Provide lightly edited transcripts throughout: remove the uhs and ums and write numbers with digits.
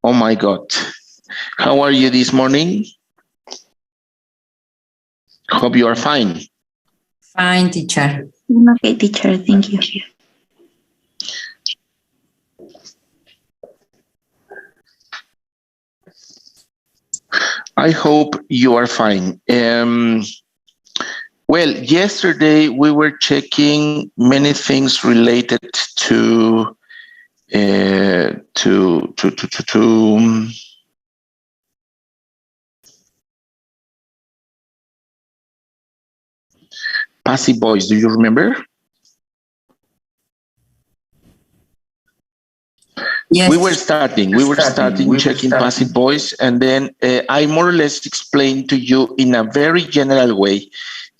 Oh my God. How are you this morning? Hope you are fine. Fine, teacher. Okay, teacher, thank you. I hope you are fine. Well, yesterday we were checking many things related to uh, to to to to, to um, passive voice. Do you remember? Yes. We were starting checking passive voice, and then I more or less explained to you in a very general way,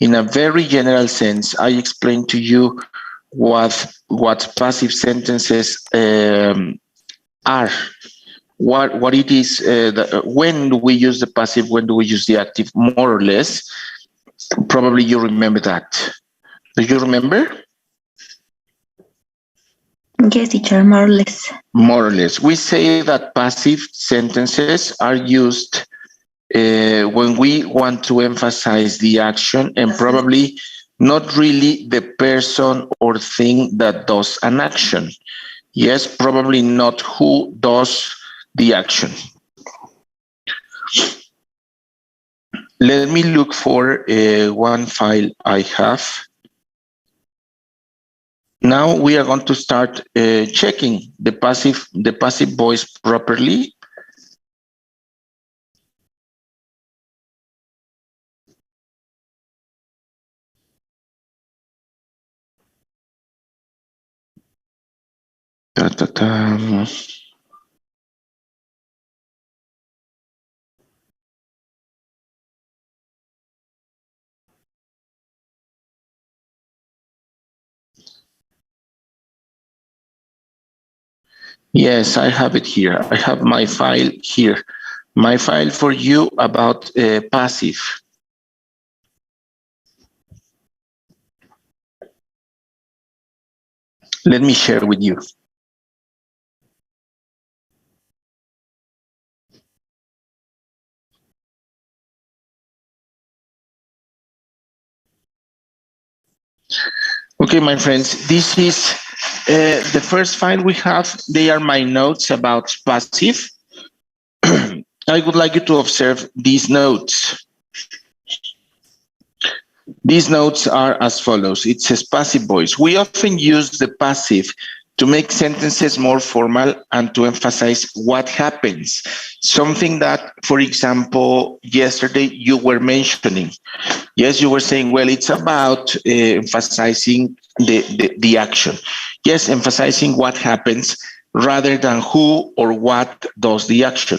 in a very general sense. I explained to you what passive sentences are, what it is, when do we use the passive, when do we use the active, more or less. Probably you remember that. Do you remember? Yes, teacher, more or less. More or less. We say that passive sentences are used when we want to emphasize the action and probably not really the person or thing that does an action. Yes, probably not who does the action. Let me look for one file I have. Now we are going to start checking the passive voice properly. Ta, ta, ta. Yes, I have it here. I have my file here. My file for you about passive. Let me share with you. Okay, my friends, this is the first file we have. They are my notes about passive. I would like you to observe these notes. These notes are as follows. It says passive voice. We often use the passive to make sentences more formal and to emphasize what happens. Something that, for example, yesterday you were mentioning. Yes, you were saying, well, it's about emphasizing the action. Yes, emphasizing what happens rather than who or what does the action.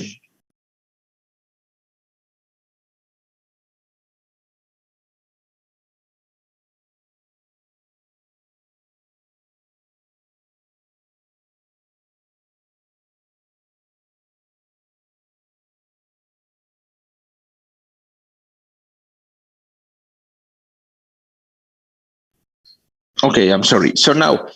Okay, I'm sorry. So now,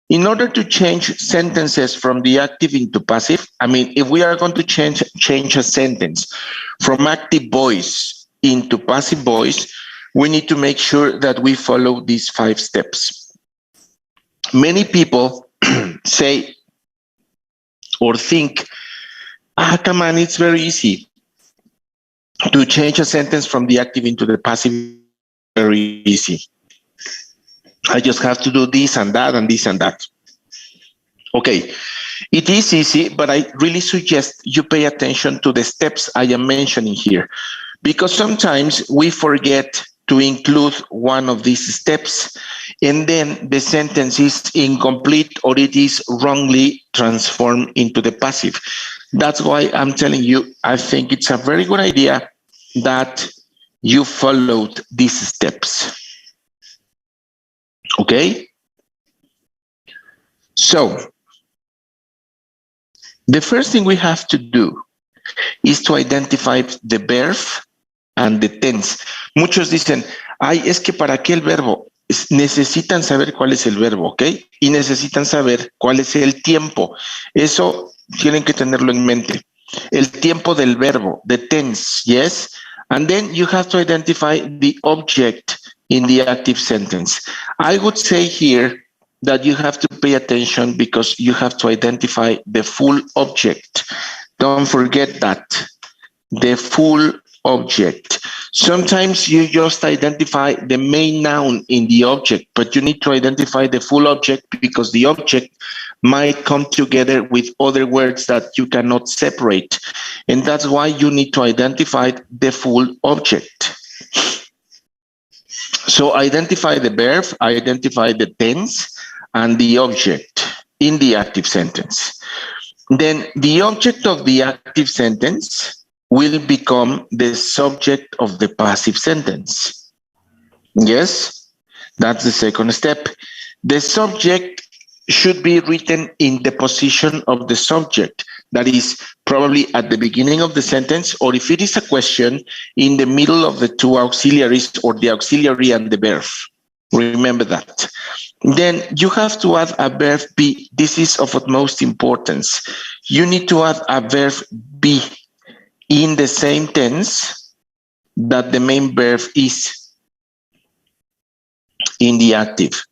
in order to change sentences from the active into passive, I mean, if we are going to change a sentence from active voice into passive voice, we need to make sure that we follow these 5 steps. Many people say or think, come on, it's very easy to change a sentence from the active into the passive. Very easy. I just have to do this and that and this and that. Okay, it is easy, but I really suggest you pay attention to the steps I am mentioning here, because sometimes we forget to include one of these steps, and then the sentence is incomplete or it is wrongly transformed into the passive. That's why I'm telling you, I think it's a very good idea that you followed these steps. Okay? So, the first thing we have to do is to identify the verb and the tense. Muchos dicen, ay, es que para qué el verbo. Necesitan saber cuál es el verbo, ¿ok? Y necesitan saber cuál es el tiempo. Eso tienen que tenerlo en mente. El tiempo del verbo, the tense, yes? And then you have to identify the object in the active sentence. I would say here that you have to pay attention because you have to identify the full object. Don't forget that, the full object. Sometimes you just identify the main noun in the object, but you need to identify the full object because the object might come together with other words that you cannot separate. And that's why you need to identify the full object. So identify the verb, identify the tense, and the object in the active sentence. Then the object of the active sentence will become the subject of the passive sentence. Yes, that's the second step. The subject should be written in the position of the subject. That is probably at the beginning of the sentence, or if it is a question, in the middle of the two auxiliaries or the auxiliary and the verb. Remember that. Then you have to add a verb be. This is of utmost importance. You need to add a verb be in the same tense that the main verb is in the active.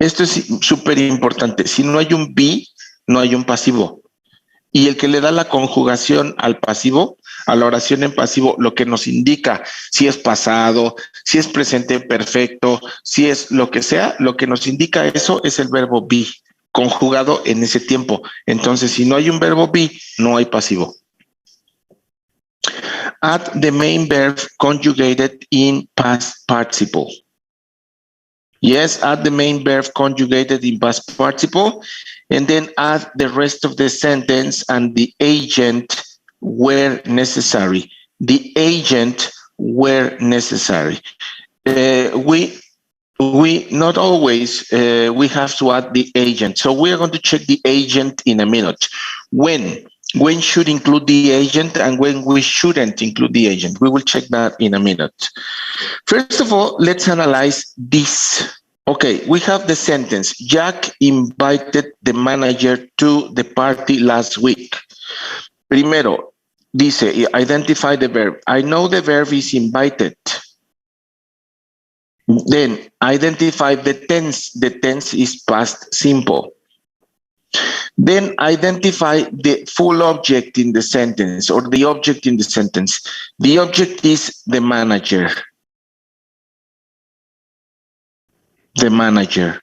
Esto es súper importante. Si no hay un be, no hay un pasivo. Y el que le da la conjugación al pasivo, a la oración en pasivo, lo que nos indica si es pasado, si es presente perfecto, si es lo que sea, lo que nos indica eso es el verbo be, conjugado en ese tiempo. Entonces, si no hay un verbo be, no hay pasivo. Add the main verb conjugated in past participle. Yes, add the main verb conjugated in past participle, and then add the rest of the sentence and the agent where necessary. The agent where necessary. We not always we have to add the agent. So we are going to check the agent in a minute. When should include the agent and when we shouldn't include the agent. We will check that in a minute. First of all, let's analyze this. Okay, we have the sentence. Jack invited the manager to the party last week. Primero, dice, identify the verb. I know the verb is invited. Then, identify the tense. The tense is past simple. Then identify the full object in the sentence or the object in the sentence. The object is the manager. The manager.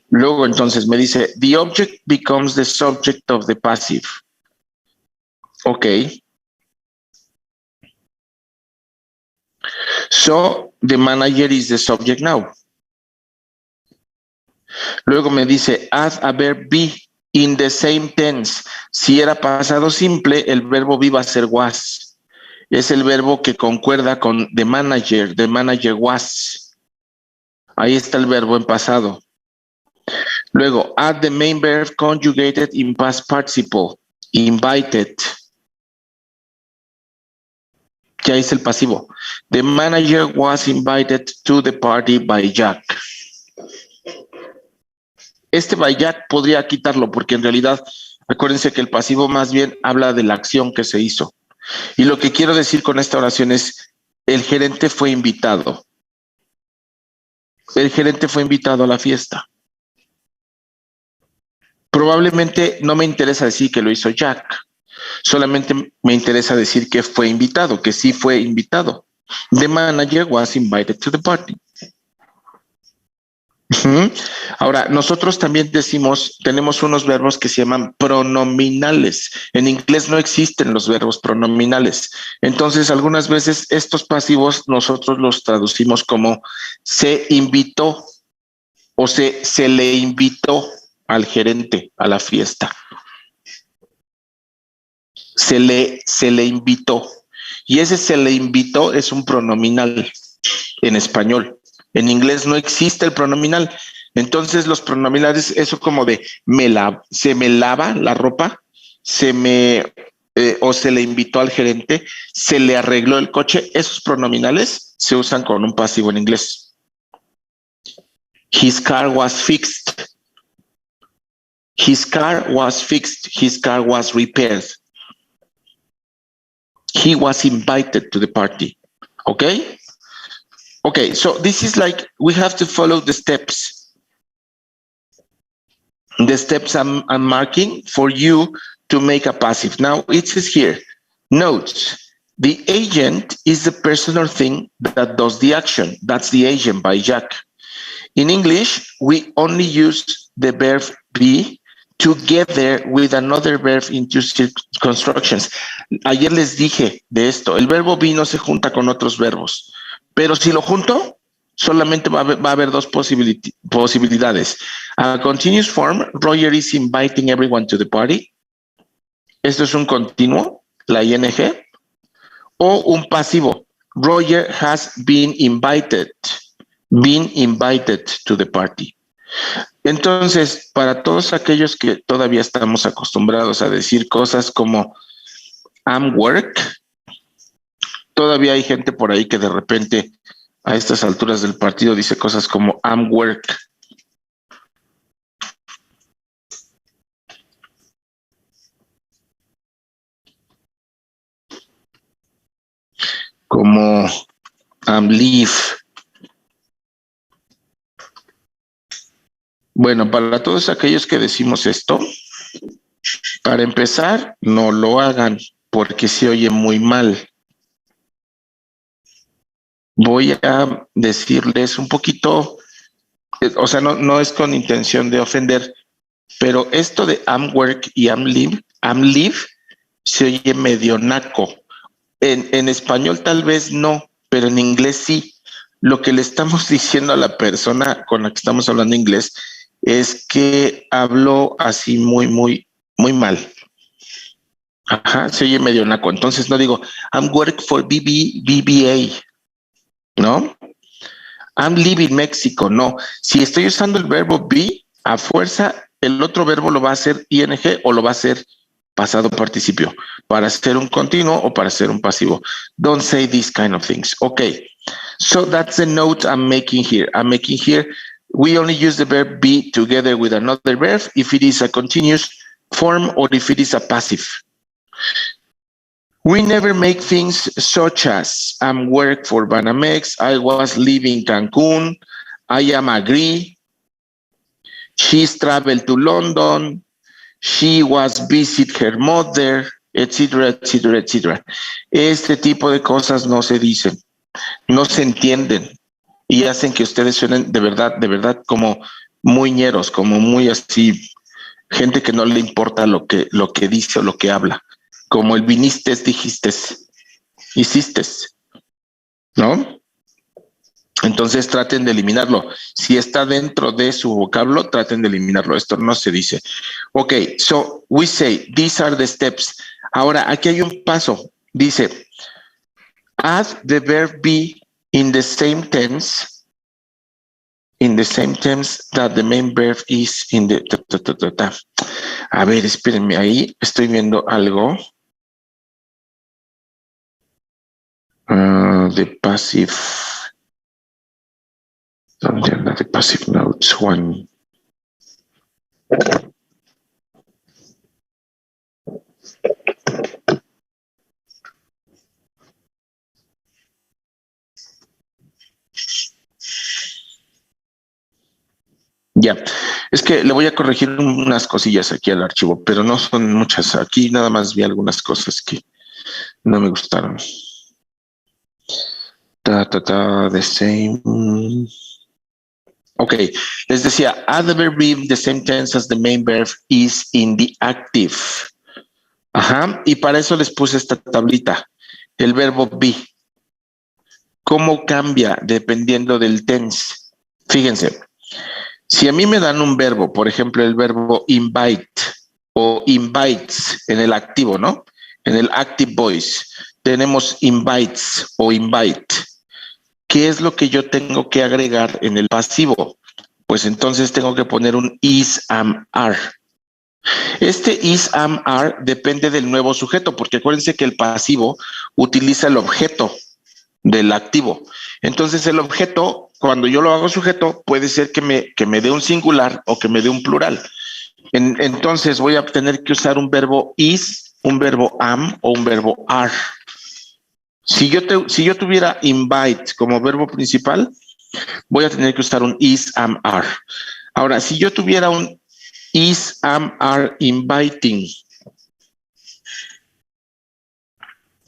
Luego entonces me dice, the object becomes the subject of the passive. Okay. So the manager is the subject now. Luego me dice, add a verb be in the same tense. Si era pasado simple, el verbo be va a ser was. Es el verbo que concuerda con the manager was. Ahí está el verbo en pasado. Luego, add the main verb conjugated in past participle. Invited. Ya es el pasivo. The manager was invited to the party by Jack. Este by Jack podría quitarlo porque en realidad, acuérdense que el pasivo más bien habla de la acción que se hizo. Y lo que quiero decir con esta oración es, el gerente fue invitado. El gerente fue invitado a la fiesta. Probablemente no me interesa decir que lo hizo Jack. Solamente me interesa decir que fue invitado, que sí fue invitado. The manager was invited to the party. Ahora, nosotros también tenemos unos verbos que se llaman pronominales. En inglés no existen los verbos pronominales. Entonces, algunas veces estos pasivos nosotros los traducimos como se invitó o se le invitó al gerente a la fiesta. Se le invitó. Y ese se le invitó es un pronominal en español. En inglés no existe el pronominal. Entonces los pronominales, eso como de se me lava la ropa, o se le invitó al gerente, se le arregló el coche. Esos pronominales se usan con un pasivo en inglés. His car was fixed. His car was fixed. His car was repaired. He was invited to the party. Okay? Okay, so this is like, we have to follow the steps. The steps I'm marking for you to make a passive. Now, it says here, notes, the agent is the person or thing that does the action. That's the agent by Jack. In English, we only use the verb be together with another verb in two constructions. Ayer les dije de esto, el verbo be no se junta con otros verbos, pero si lo junto, solamente va a haber dos posibilidades. A continuous form, Roger is inviting everyone to the party. Esto es un continuo, la ing, o un pasivo. Roger has been invited to the party. Entonces, para todos aquellos que todavía estamos acostumbrados a decir cosas como I'm work, todavía hay gente por ahí que de repente a estas alturas del partido dice cosas como I'm work. Como I'm leave. Bueno, para todos aquellos que decimos esto, para empezar, no lo hagan porque se oye muy mal. Voy a decirles un poquito, o sea, no es con intención de ofender, pero esto de I'm work y I'm live se oye medio naco. En español tal vez no, pero en inglés sí. Lo que le estamos diciendo a la persona con la que estamos hablando inglés es que hablo así muy mal. Ajá, se oye medio naco. Entonces no digo, I'm work for BBA, ¿no? I'm living Mexico, no. Si estoy usando el verbo be, a fuerza, el otro verbo lo va a hacer ing o lo va a hacer pasado participio, para hacer un continuo o para hacer un pasivo. Don't say these kind of things. Okay, so that's the note I'm making here. I'm making here, we only use the verb be together with another verb if it is a continuous form or if it is a passive. We never make things such as I'm work for Banamex, I was living Cancun, I am agree, she's traveled to London, she was visit her mother, etcétera, etcétera, etcétera. Este tipo de cosas no se dicen, no se entienden y hacen que ustedes suenen de verdad como muy ñeros, como muy así, gente que no le importa lo que dice o lo que habla, como el viniste, dijiste, hiciste, ¿no? Entonces traten de eliminarlo. Si está dentro de su vocablo, traten de eliminarlo. Esto no se dice. Ok, so we say, these are the steps. Ahora, aquí hay un paso. Dice, add the verb be in the same tense that the main verb is in the... A ver, espérenme, ahí estoy viendo algo. The passive... ¿Dónde anda the passive notes? One. Ya, es que le voy a corregir unas cosillas aquí al archivo, pero no son muchas. Aquí nada más vi algunas cosas que no me gustaron. The same... Ok, les decía, add the verb be in the same tense as the main verb is in the active. Ajá, y para eso les puse esta tablita, el verbo be. ¿Cómo cambia dependiendo del tense? Fíjense, si a mí me dan un verbo, por ejemplo, el verbo invite o invites en el activo, ¿no? En el active voice tenemos invites o invite. ¿Qué es lo que yo tengo que agregar en el pasivo? Pues entonces tengo que poner un is, am, are. Este is, am, are depende del nuevo sujeto, porque acuérdense que el pasivo utiliza el objeto del activo. Entonces el objeto, cuando yo lo hago sujeto, puede ser que me dé un singular o que me dé un plural. Entonces voy a tener que usar un verbo is, un verbo am o un verbo are. Si yo tuviera invite como verbo principal, voy a tener que usar un is, am, are. Ahora, si yo tuviera un is, am, are inviting,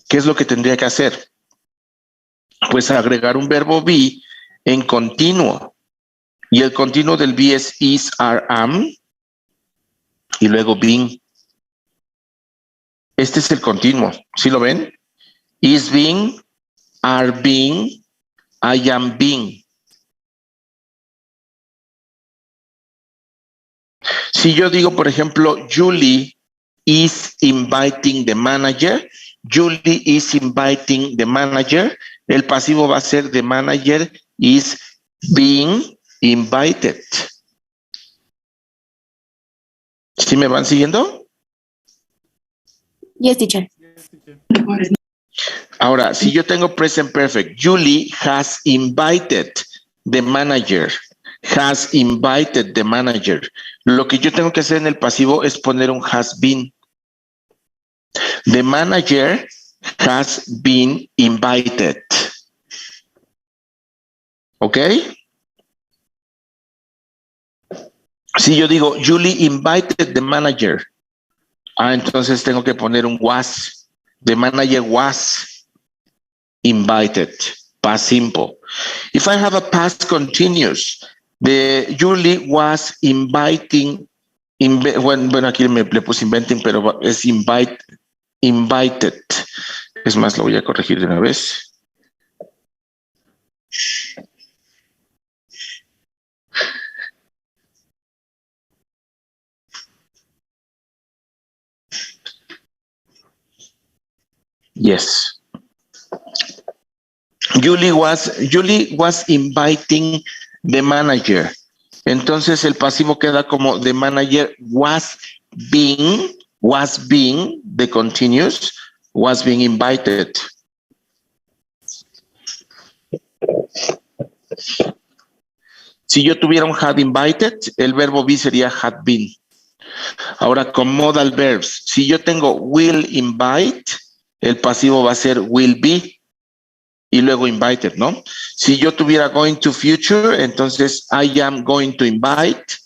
¿qué es lo que tendría que hacer? Pues agregar un verbo be en continuo. Y el continuo del be es is, are, am. Y luego being. Este es el continuo. ¿Sí lo ven? Is being, are being, I am being. Si yo digo, por ejemplo, Julie is inviting the manager, Julie is inviting the manager, el pasivo va a ser the manager is being invited. ¿Sí me van siguiendo? Yes, teacher. Ahora, si yo tengo present perfect, Julie has invited the manager. Has invited the manager. Lo que yo tengo que hacer en el pasivo es poner un has been. The manager has been invited. ¿Ok? Si yo digo, Julie invited the manager. Entonces tengo que poner un was. The manager was invited. Past simple. If I have a past continuous, the Julie was inviting, bueno, aquí le puse inventing, pero es invited. Es más, lo voy a corregir de una vez. Yes. Julie was inviting the manager. Entonces el pasivo queda como the manager was being the continuous, was being invited. Si yo tuviera un had invited, el verbo be sería had been. Ahora con modal verbs, si yo tengo will invite, el pasivo va a ser will be. Y luego invited, ¿no? Si yo tuviera going to future, entonces I am going to invite.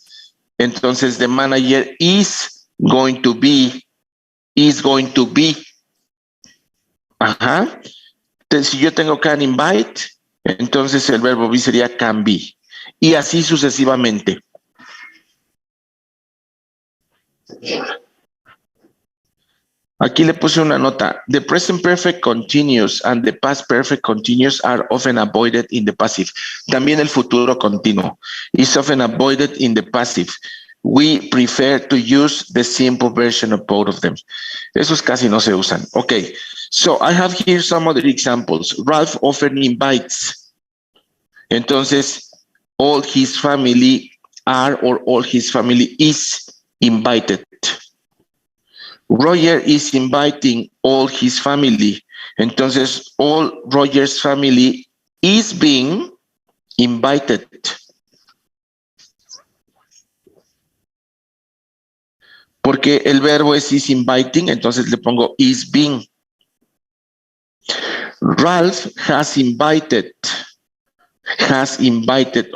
Entonces the manager is going to be. Ajá. Entonces, si yo tengo can invite, entonces el verbo be sería can be. Y así sucesivamente. Aquí le puse una nota. The present perfect continuous and the past perfect continuous are often avoided in the passive. También el futuro continuo is often avoided in the passive. We prefer to use the simple version of both of them. Esos casi no se usan. Okay, so I have here some other examples. Ralph often invites. Entonces, all his family are or all his family is invited. Roger is inviting all his family. Entonces, all Roger's family is being invited. Porque el verbo es is inviting, entonces le pongo is being. Ralph has invited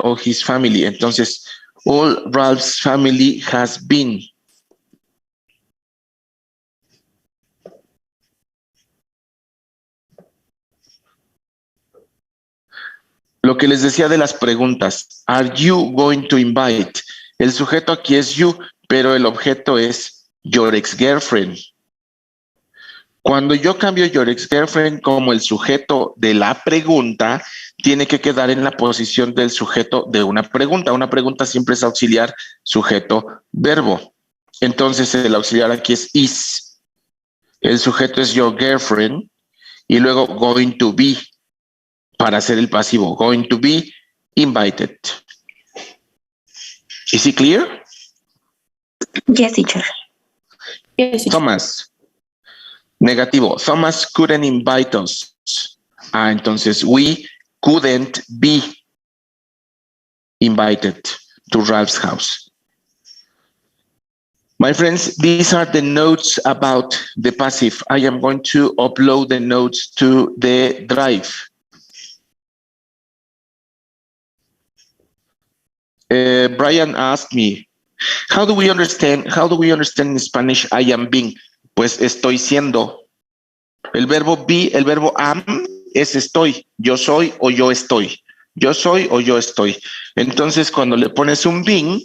all his family. Entonces, all Ralph's family has been. Lo que les decía de las preguntas. Are you going to invite? El sujeto aquí es you, pero el objeto es your ex-girlfriend. Cuando yo cambio your ex-girlfriend como el sujeto de la pregunta, tiene que quedar en la posición del sujeto de una pregunta. Una pregunta siempre es auxiliar, sujeto, verbo. Entonces el auxiliar aquí es is. El sujeto es your girlfriend y luego going to be. Para hacer el pasivo, going to be invited. Is it clear? Yes, teacher. Yes, teacher. Thomas. Negativo. Thomas couldn't invite us. Entonces, we couldn't be invited to Ralph's house. My friends, these are the notes about the passive. I am going to upload the notes to the drive. Brian asked me, how do we understand in Spanish I am being? Pues estoy siendo. El verbo be, el verbo am es estoy, yo soy o yo estoy. Yo soy o yo estoy. Entonces, cuando le pones un being,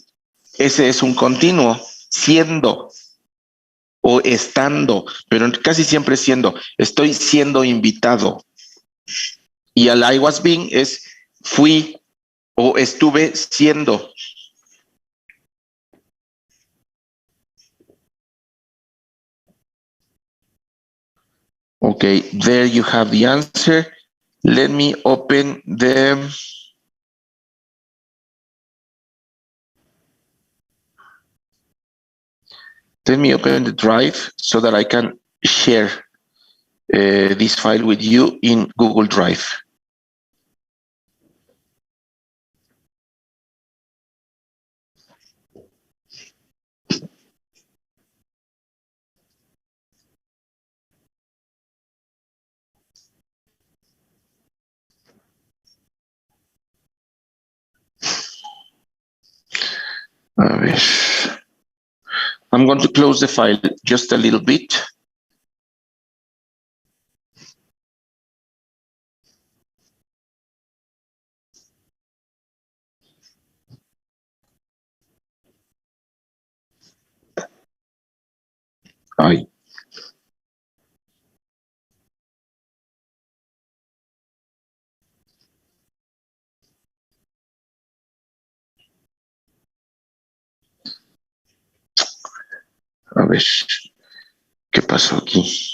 ese es un continuo, siendo o estando, pero casi siempre siendo. Estoy siendo invitado. Y el I was being es fui o estuve siendo. Okay, there you have the answer. Let me open the... Let me open the drive so that I can share this file with you in Google Drive. A ver. I'm going to close the file just a little bit. Ay. A ver, ¿qué pasó aquí?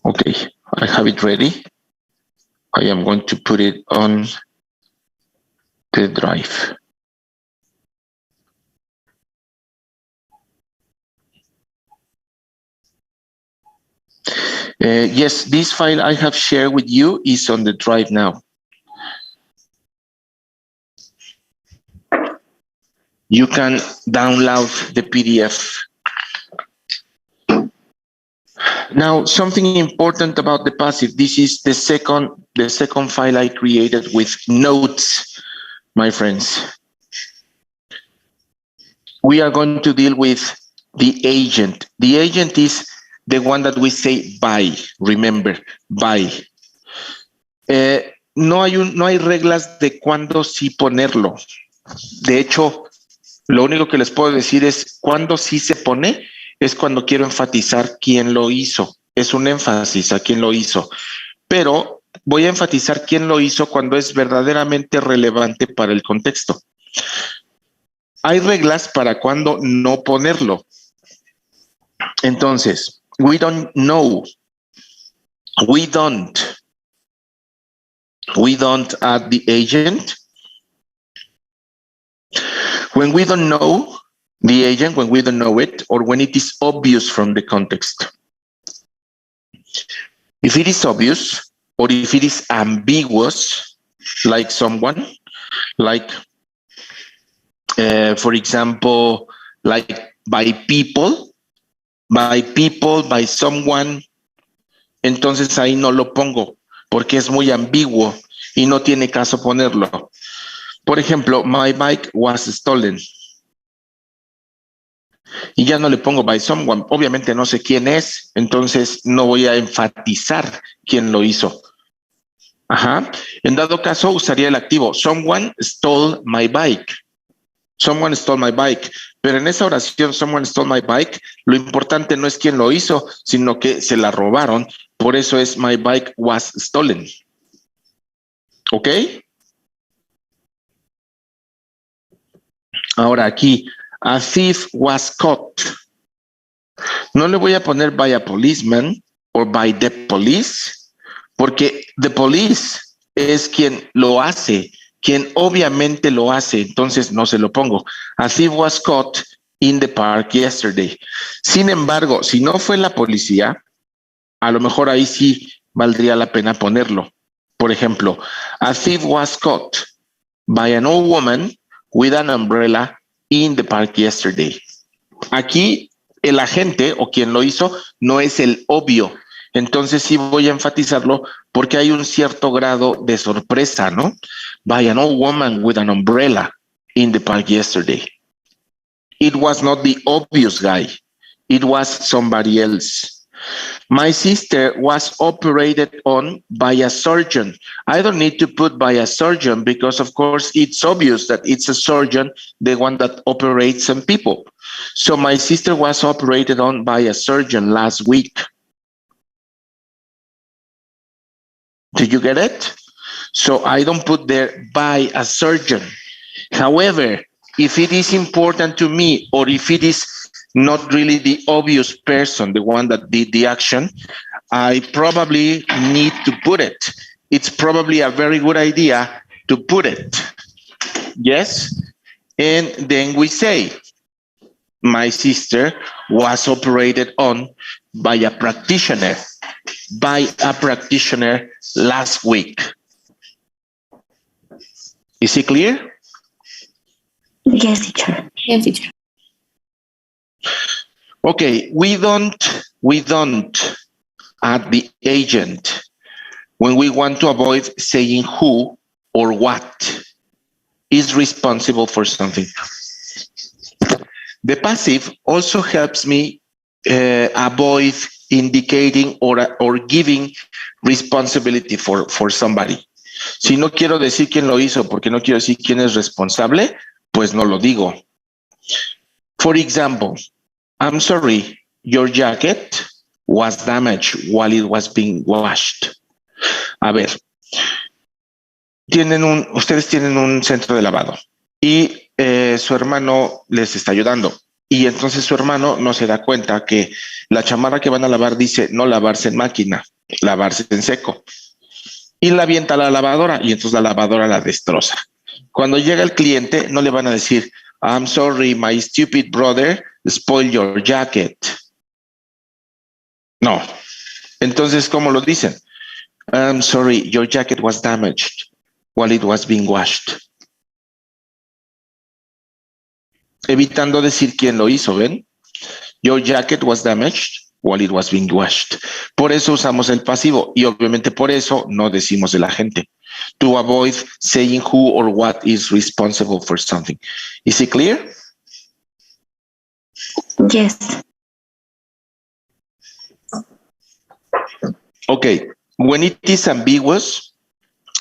Okay, I have it ready. I am going to put it on the drive. Yes, this file I have shared with you is on the drive now. You can download the PDF. Now, something important about the passive. This is the second file I created with notes, my friends. We are going to deal with the agent. The agent is the one that we say by. Remember, by. No hay reglas de cuándo sí ponerlo. De hecho, lo único que les puedo decir es cuándo sí se pone. Es cuando quiero enfatizar quién lo hizo. Es un énfasis a quién lo hizo. Pero voy a enfatizar quién lo hizo cuando es verdaderamente relevante para el contexto. Hay reglas para cuando no ponerlo. Entonces, we don't know. We don't add the agent. When we don't know the agent, when we don't know it, or when it is obvious from the context. If it is obvious, or if it is ambiguous, like someone, like, for example, like by people, by someone, entonces ahí no lo pongo, porque es muy ambiguo y no tiene caso ponerlo. Por ejemplo, my bike was stolen. Y ya no le pongo by someone, obviamente no sé quién es, entonces no voy a enfatizar quién lo hizo. Ajá. En dado caso, usaría el activo, someone stole my bike. Someone stole my bike. Pero en esa oración, someone stole my bike, lo importante no es quién lo hizo, sino que se la robaron. Por eso es my bike was stolen. ¿Ok? Ahora aquí, a thief was caught. No le voy a poner by a policeman o by the police, porque the police es quien lo hace, quien obviamente lo hace, entonces no se lo pongo. A thief was caught in the park yesterday. Sin embargo, si no fue la policía, a lo mejor ahí sí valdría la pena ponerlo. Por ejemplo, a thief was caught by an old woman with an umbrella in the park yesterday. Aquí el agente o quien lo hizo no es el obvio. Entonces sí voy a enfatizarlo porque hay un cierto grado de sorpresa, ¿no? By an old woman with an umbrella in the park yesterday. It was not the obvious guy. It was somebody else. My sister was operated on by a surgeon. I don't need to put by a surgeon because, of course, it's obvious that it's a surgeon, the one that operates on people. So my sister was operated on by a surgeon last week. Did you get it? So I don't put there by a surgeon. However, if it is important to me or if it is not really the obvious person, the one that did the action, I probably need to put it. It's probably a very good idea to put it. Yes? And then we say, my sister was operated on by a practitioner last week. Is it clear? Yes, teacher. Yes, teacher. Okay, we don't add the agent when we want to avoid saying who or what is responsible for something. The passive also helps me avoid indicating or giving responsibility for somebody. Si no quiero decir quién lo hizo porque no quiero decir quién es responsable, pues no lo digo. For example, I'm sorry, your jacket was damaged while it was being washed. A ver, ustedes tienen un centro de lavado y su hermano les está ayudando. Y entonces su hermano no se da cuenta que la chamarra que van a lavar dice no lavarse en máquina, lavarse en seco. Y la avienta a la lavadora y entonces la lavadora la destroza. Cuando llega el cliente no le van a decir, I'm sorry, my stupid brother spoiled your jacket. No. Entonces, ¿cómo lo dicen? I'm sorry, your jacket was damaged while it was being washed. Evitando decir quién lo hizo, ¿ven? Your jacket was damaged while it was being washed. Por eso usamos el pasivo y obviamente por eso no decimos el agente. To avoid saying who or what is responsible for something. Is it clear? Yes. Okay. When it is ambiguous,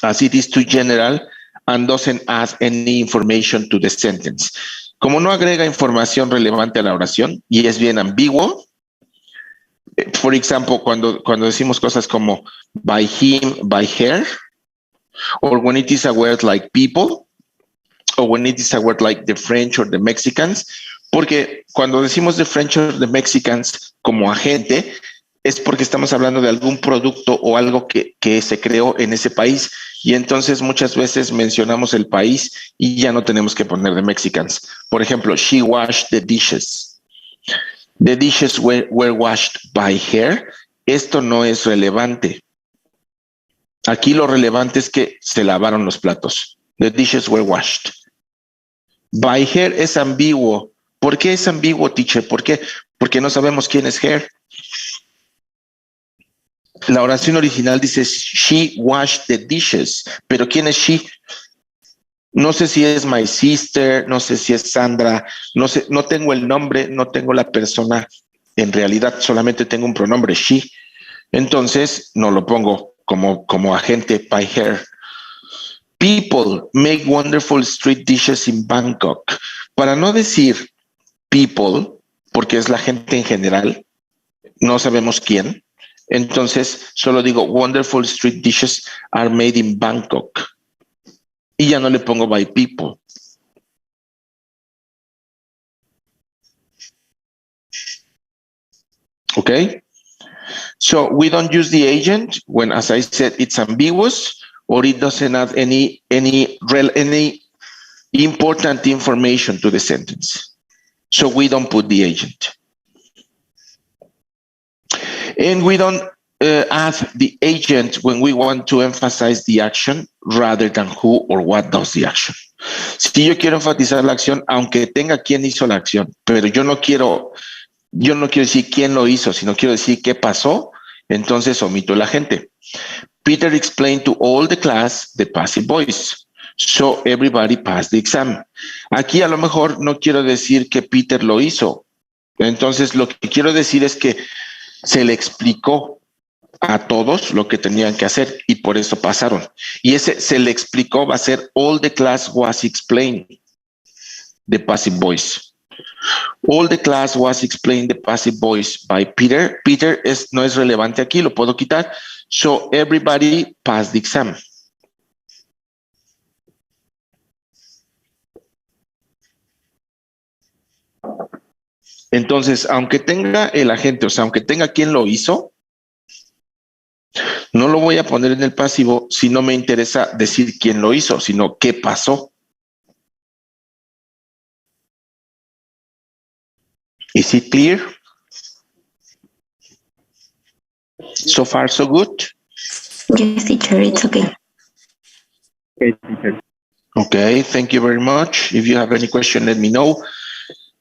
as it is too general and doesn't add any information to the sentence. Como no agrega información relevante a la oración y es bien ambiguo, por ejemplo, cuando decimos cosas como by him, by her, or when it is a word like people, or when it is a word like the French or the Mexicans, porque cuando decimos the French or the Mexicans como agente, es porque estamos hablando de algún producto o algo que se creó en ese país y entonces muchas veces mencionamos el país y ya no tenemos que poner the Mexicans. Por ejemplo, she washed the dishes. The dishes were washed by her. Esto no es relevante. Aquí lo relevante es que se lavaron los platos. The dishes were washed. By her es ambiguo. ¿Por qué es ambiguo, teacher? ¿Por qué? Porque no sabemos quién es her. La oración original dice she washed the dishes, pero ¿quién es she? No sé si es my sister, no sé si es Sandra, no sé, no tengo el nombre, no tengo la persona, en realidad solamente tengo un pronombre she. Entonces no lo pongo como agente by her. People make wonderful street dishes in Bangkok. Para no decir people, porque es la gente en general, no sabemos quién. Entonces, solo digo, wonderful street dishes are made in Bangkok. y ya no le pongo by people. Okay? So we don't use the agent when, as I said, it's ambiguous or it doesn't have any important information to the sentence. So we don't put the agent. And we don't add the agent when we want to emphasize the action rather than who or what does the action. Si yo quiero enfatizar la acción, aunque tenga quién hizo la acción, pero yo no quiero decir quién lo hizo, sino quiero decir qué pasó, entonces omito el agente. Peter explained to all the class the passive voice. So everybody passed the exam. Aquí a lo mejor no quiero decir que Peter lo hizo. Entonces lo que quiero decir es que se le explicó a todos lo que tenían que hacer y por eso pasaron. Y ese se le explicó va a ser all the class was explained the passive voice. All the class was explained the passive voice by Peter. Peter no es relevante aquí, lo puedo quitar. So everybody passed the exam. Entonces, aunque tenga el agente, o sea, aunque tenga quien lo hizo, no lo voy a poner en el pasivo si no me interesa decir quién lo hizo, sino qué pasó. Is it clear? So far, so good? Yes, teacher, it's okay. Okay, teacher. Okay, thank you very much. If you have any question, let me know.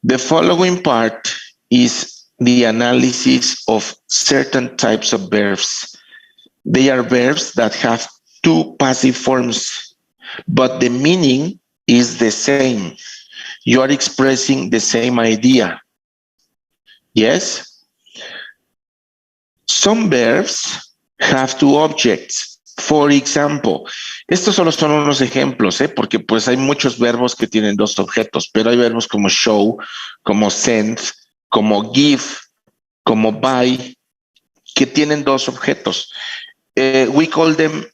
The following part is the analysis of certain types of verbs. They are verbs that have two passive forms, but the meaning is the same. You are expressing the same idea. Yes? Some verbs have two objects. For example, estos solo son unos ejemplos, porque pues hay muchos verbos que tienen dos objetos, pero hay verbos como show, como send, como give, como buy, que tienen dos objetos. We call them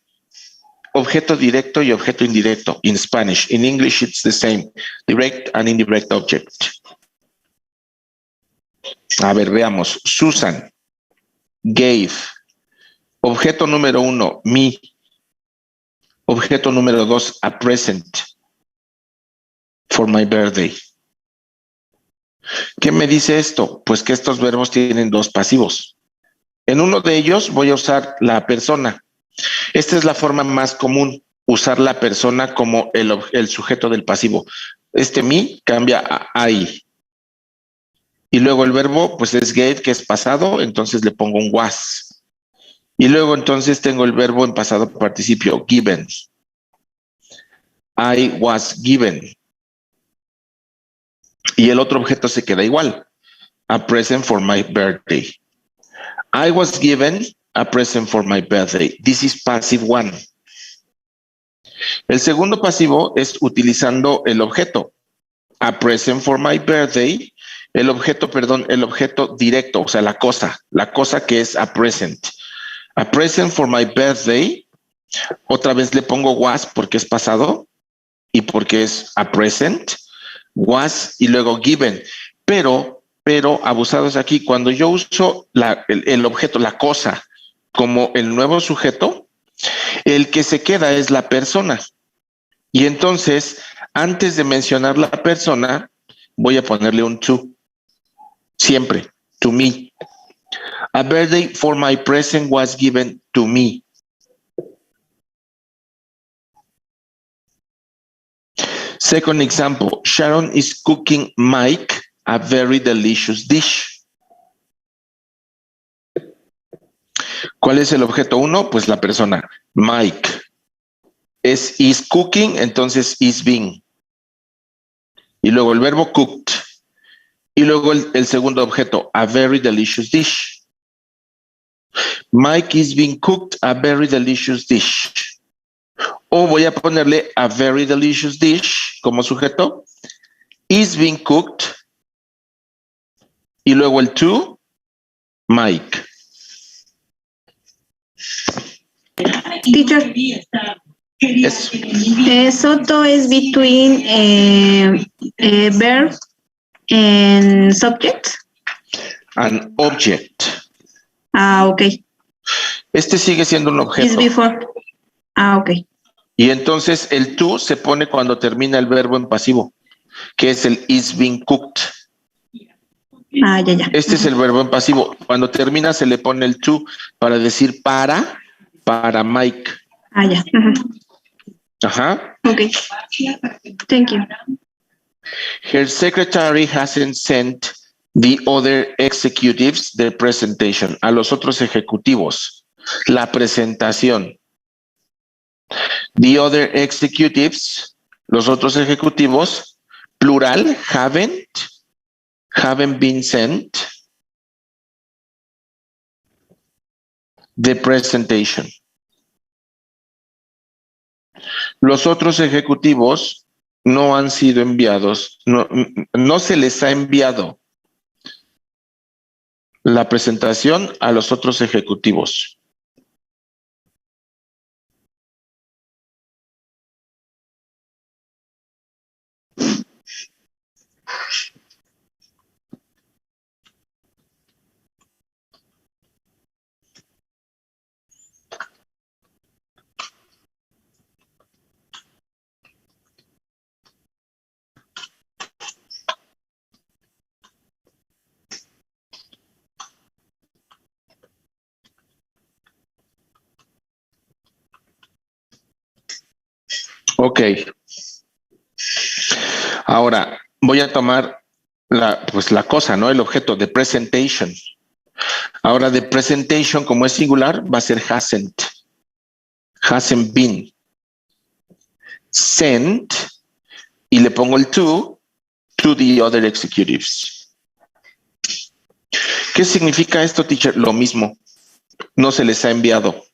objeto directo y objeto indirecto in Spanish. In English, it's the same, direct and indirect object. A ver, veamos. Susan gave. Objeto número 1, me. Objeto número 2, a present for my birthday. ¿Qué me dice esto? Pues que estos verbos tienen dos pasivos. En uno de ellos voy a usar la persona. Esta es la forma más común, usar la persona como el sujeto del pasivo. Me cambia a I. Y luego el verbo, pues es gave, que es pasado, entonces le pongo un was. Y luego entonces tengo el verbo en pasado participio, given. I was given. Y el otro objeto se queda igual. A present for my birthday. I was given a present for my birthday. This is passive one. El segundo pasivo es utilizando el objeto. A present for my birthday. El objeto directo, o sea, la cosa que es a present. A present for my birthday, otra vez le pongo was porque es pasado y porque es a present, was y luego given. Pero abusados aquí, cuando yo uso el objeto, la cosa, como el nuevo sujeto, el que se queda es la persona. Y entonces, antes de mencionar la persona, voy a ponerle un to. Siempre, to me. A birthday for my present was given to me. Second example, Sharon is cooking Mike a very delicious dish. ¿Cuál es el objeto 1? Pues la persona, Mike. Is cooking, entonces is being. Y luego el verbo cooked. Y luego el segundo objeto, a very delicious dish. Mike is being cooked a very delicious dish. O voy a ponerle a very delicious dish como sujeto. Is being cooked. Y luego el to, Mike. Teacher, Yes. Soto is between verb and subject. An object. Okay. Este sigue siendo un Is objeto. before. Okay. Y entonces el to se pone cuando termina el verbo en pasivo, que es el is being cooked. Ya. Este es el verbo en pasivo. Cuando termina se le pone el to para decir para Mike. Ya. Ajá. Okay. Thank you. Her secretary hasn't sent the other executives the presentation. A los otros ejecutivos. La presentación. The other executives, los otros ejecutivos, plural, haven't been sent the presentation. Los otros ejecutivos no han sido enviados, no se les ha enviado la presentación a los otros ejecutivos. Ok. Ahora voy a tomar la cosa, ¿no? El objeto de presentation. Ahora de presentation, como es singular, va a ser hasn't been. Sent, y le pongo el to the other executives. ¿Qué significa esto, teacher? Lo mismo. No se les ha enviado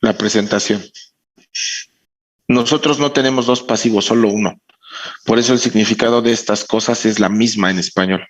la presentación. Nosotros no tenemos dos pasivos, solo uno. Por eso el significado de estas cosas es la misma en español.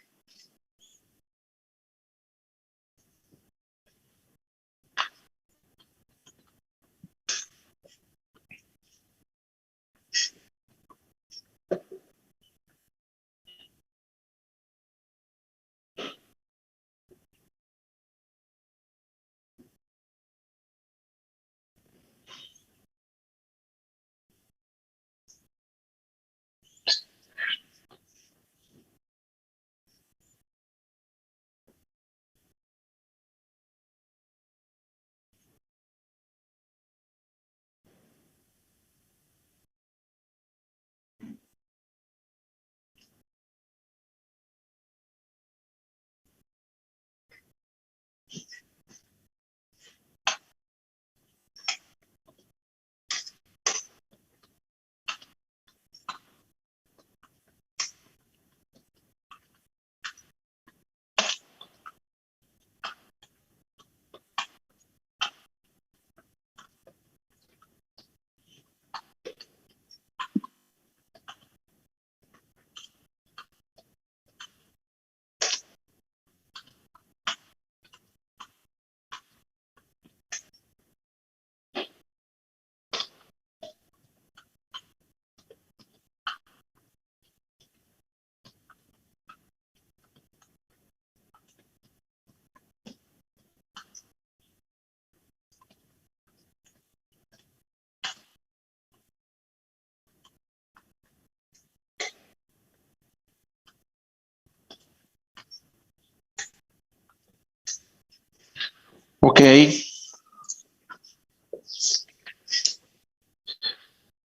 Okay.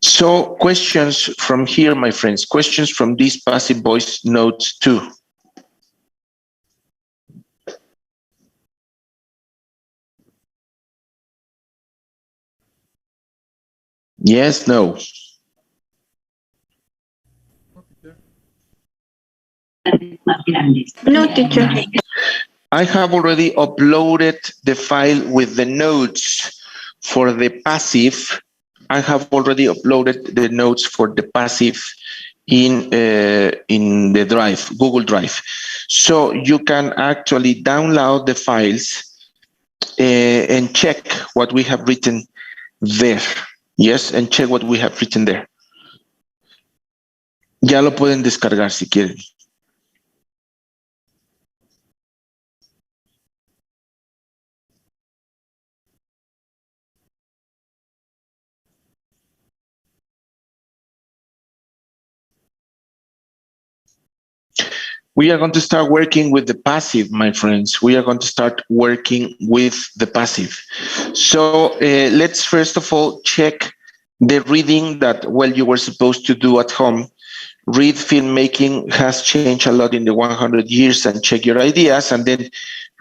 So questions from here, my friends. Questions from these passive voice notes too. Yes, no. No, teacher. I have already uploaded the file with the notes for the passive. I have already uploaded the notes for the passive in the Drive, Google Drive. So you can actually download the files and check what we have written there. Yes, and check what we have written there. Ya lo pueden descargar si quieren. We are going to start working with the passive, my friends. We are going to start working with the passive. So let's first of all check the reading that, well, you were supposed to do at home. Read filmmaking has changed a lot in the 100 years and check your ideas, and then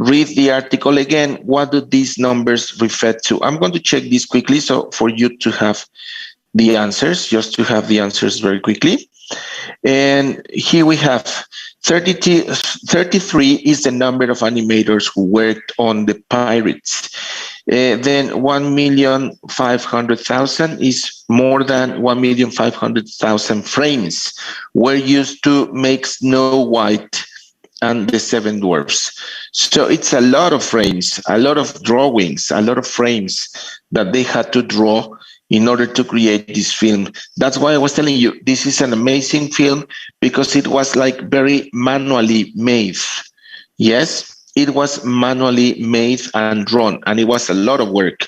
read the article again. What do these numbers refer to? I'm going to check this quickly so for you to have the answers, just to have the answers very quickly. And here we have 33 is the number of animators who worked on the Pirates. Then 1,500,000 is more than 1,500,000 frames were used to make Snow White and the Seven Dwarfs. So it's a lot of frames, a lot of drawings, a lot of frames that they had to draw in order to create this film. That's why I was telling you, this is an amazing film because it was like very manually made. Yes, it was manually made and drawn, and it was a lot of work.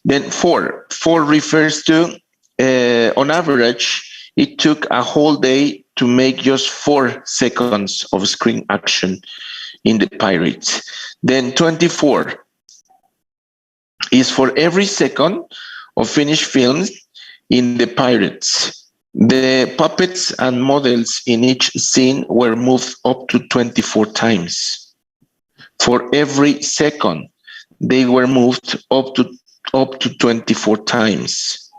Then four refers to, on average, it took a whole day to make just 4 seconds of screen action in the Pirates. Then 24 is for every second of finished films in the Pirates. The puppets and models in each scene were moved up to 24 times. For every second, they were moved up to 24 times.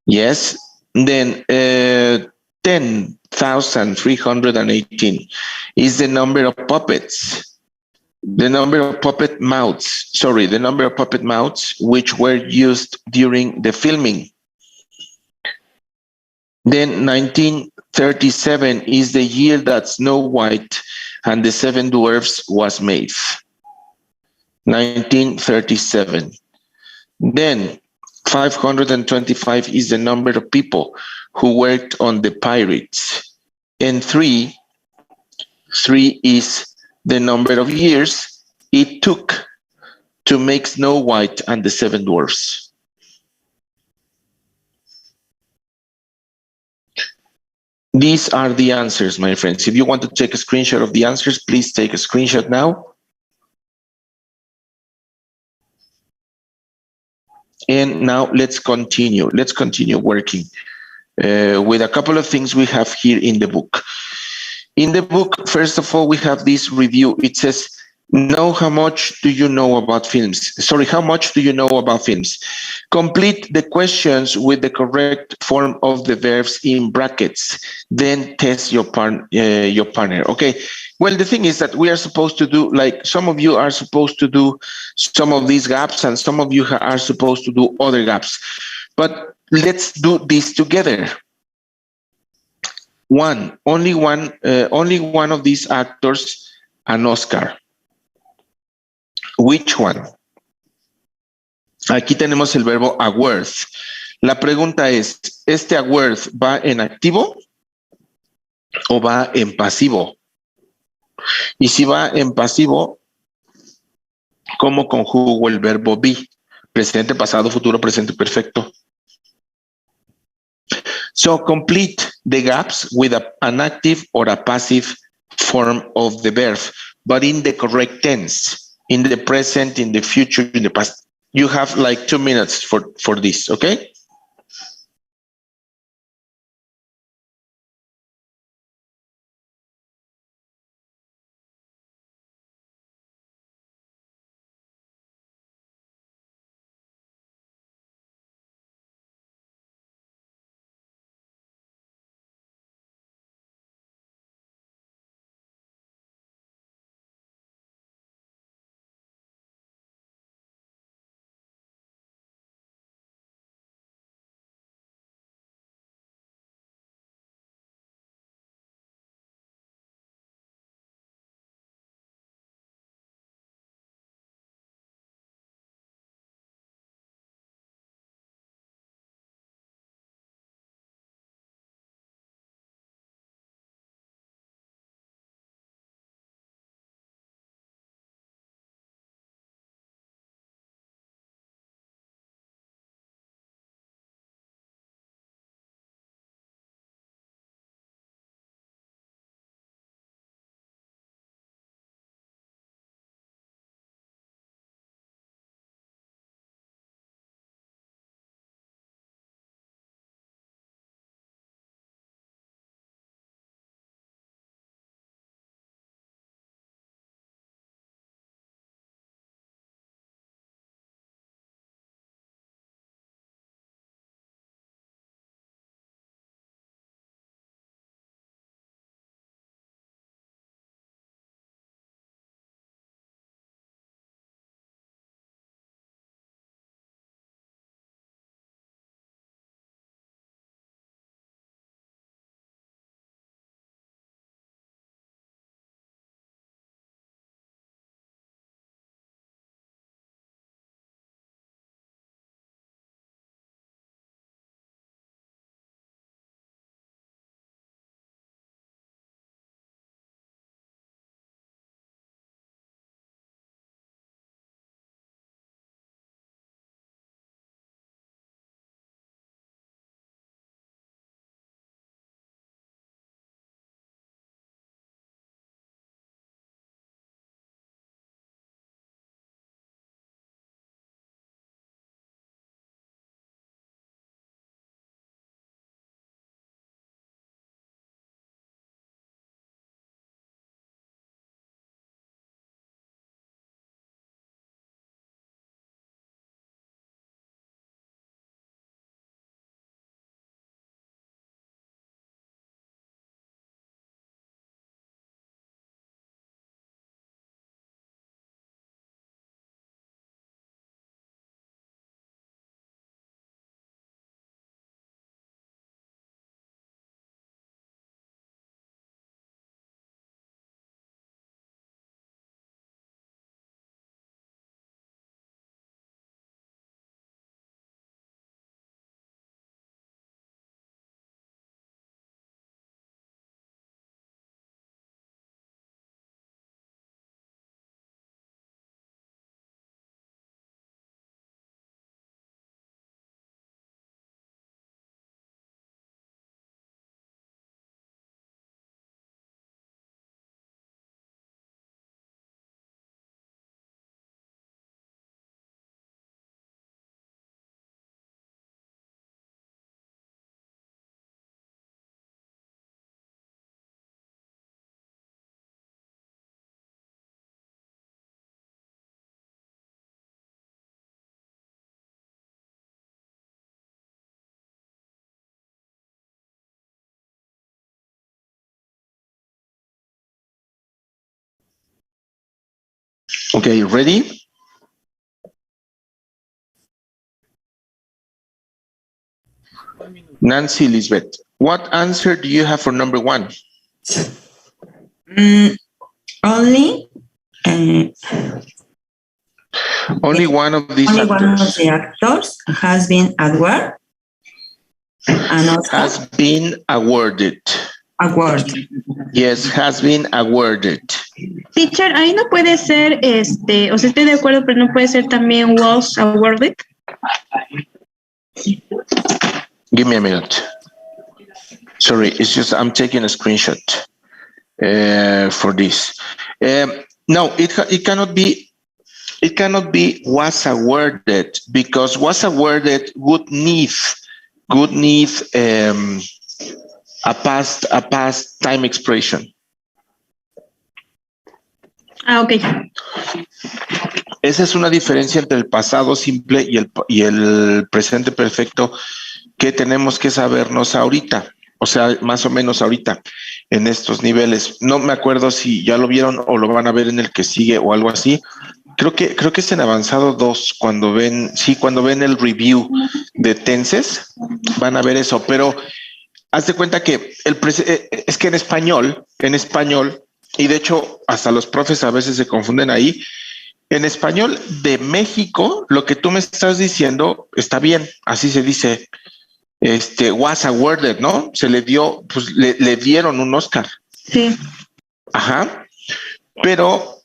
Yes. Then 10,318 is the number of puppets. The number of puppet mouths, which were used during the filming. Then 1937 is the year that Snow White and the Seven Dwarfs was made. 1937. Then 525 is the number of people who worked on the Pirates. And 3 is the number of years it took to make Snow White and the Seven Dwarfs. These are the answers, my friends. If you want to take a screenshot of the answers, please take a screenshot now. And now let's continue. Let's continue working with a couple of things we have here in the book. In the book, first of all, we have this review. It says, know how much do you know about films? Sorry, how much do you know about films? Complete the questions with the correct form of the verbs in brackets. Then test your partner. Okay. Well, the thing is that we are supposed to do, like some of you are supposed to do some of these gaps and some of you are supposed to do other gaps. But let's do this together. Only one of these actors an Oscar. Which one? Aquí tenemos el verbo award. La pregunta es, ¿este award va en activo o va en pasivo? Y si va en pasivo, ¿cómo conjugo el verbo be? Presente, pasado, futuro, presente perfecto. So complete the gaps with an active or a passive form of the verb, but in the correct tense. In the present, in the future, in the past. You have like 2 minutes for this, okay? Okay, ready? Nancy Lisbeth, what answer do you have for number 1? Only Only one of these only one of actors the actors has been awarded an Oscar has been awarded. award. Yes, has been awarded. Teacher, ahí no puede ser, o sea, estoy de acuerdo, pero no puede ser también was awarded. Give me a minute. Sorry, it's just I'm taking a screenshot for this. No, it cannot be. It cannot be was awarded because was awarded would need a past time expression. Ah, ok. Esa es una diferencia entre el pasado simple y el presente perfecto que tenemos que sabernos ahorita. O sea, más o menos ahorita en estos niveles. No me acuerdo si ya lo vieron o lo van a ver en el que sigue o algo así. Creo que es en avanzado 2 cuando ven el review de tenses, van a ver eso, pero haz de cuenta que es que en español, y de hecho hasta los profes a veces se confunden ahí, en español de México, lo que tú me estás diciendo está bien, así se dice, was awarded, ¿no? Se le dio, pues le dieron un Oscar. Sí. Ajá, pero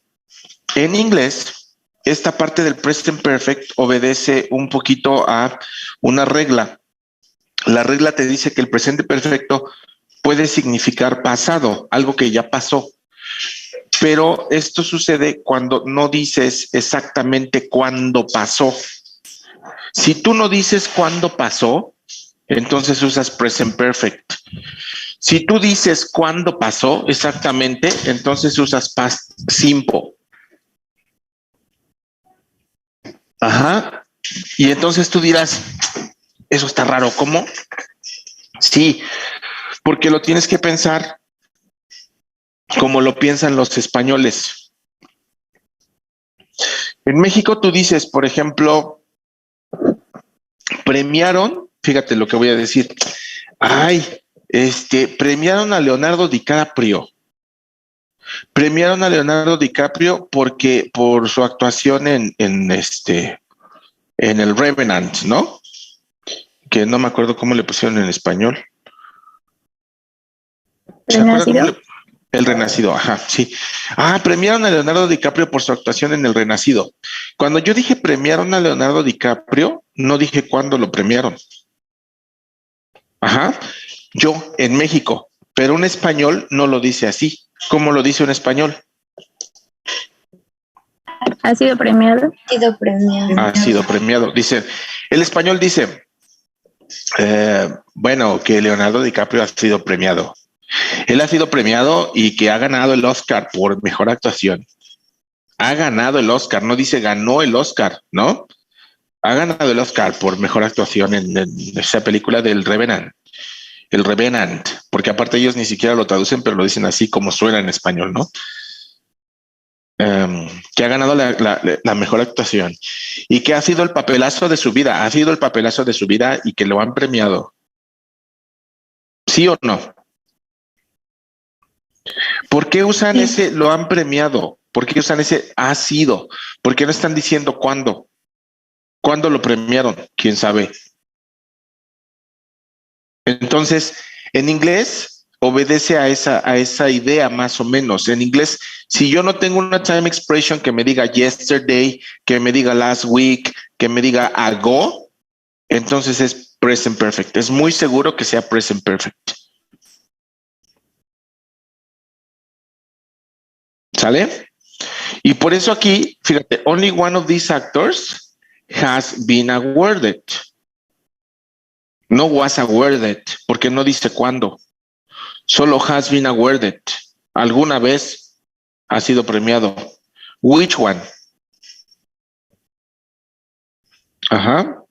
en inglés, esta parte del present perfect obedece un poquito a una regla. La regla te dice que el presente perfecto puede significar pasado, algo que ya pasó. Pero esto sucede cuando no dices exactamente cuándo pasó. Si tú no dices cuándo pasó, entonces usas present perfect. Si tú dices cuándo pasó exactamente, entonces usas past simple. Ajá. Y entonces tú dirás, eso está raro, ¿cómo? Sí, porque lo tienes que pensar como lo piensan los españoles. En México tú dices, por ejemplo, premiaron, fíjate lo que voy a decir, premiaron a Leonardo DiCaprio. Premiaron a Leonardo DiCaprio por su actuación en el Revenant, ¿no? Que no me acuerdo cómo le pusieron en español. ¿Se acuerdan cómo El Renacido, ajá, sí. Premiaron a Leonardo DiCaprio por su actuación en El Renacido. Cuando yo dije premiaron a Leonardo DiCaprio, no dije cuándo lo premiaron. Ajá, yo en México, pero un español no lo dice así. ¿Cómo lo dice un español? ¿Ha sido premiado? Ha sido premiado. Dice, el español dice, bueno, que Leonardo DiCaprio ha sido premiado. Él ha sido premiado y que ha ganado el Oscar por mejor actuación. Ha ganado el Oscar, no dice ganó el Oscar, ¿no? Ha ganado el Oscar por mejor actuación en esa película del Revenant. El Revenant, porque aparte ellos ni siquiera lo traducen, pero lo dicen así como suena en español, ¿no? Que ha ganado la mejor actuación y que ha sido el papelazo de su vida, y que lo han premiado. ¿Sí o no? ¿Por qué usan ese lo han premiado? ¿Por qué usan ese ha sido? ¿Por qué no están diciendo cuándo? ¿Cuándo lo premiaron? ¿Quién sabe? Entonces, en inglés obedece a esa idea más o menos. En inglés, si yo no tengo una time expression que me diga yesterday, que me diga last week, que me diga ago, entonces es present perfect. Es muy seguro que sea present perfect. ¿Sale? Y por eso aquí, fíjate, only one of these actors has been awarded. No was awarded, porque no dice cuándo. Solo has been awarded. Alguna vez ha sido premiado. Which one? Ajá.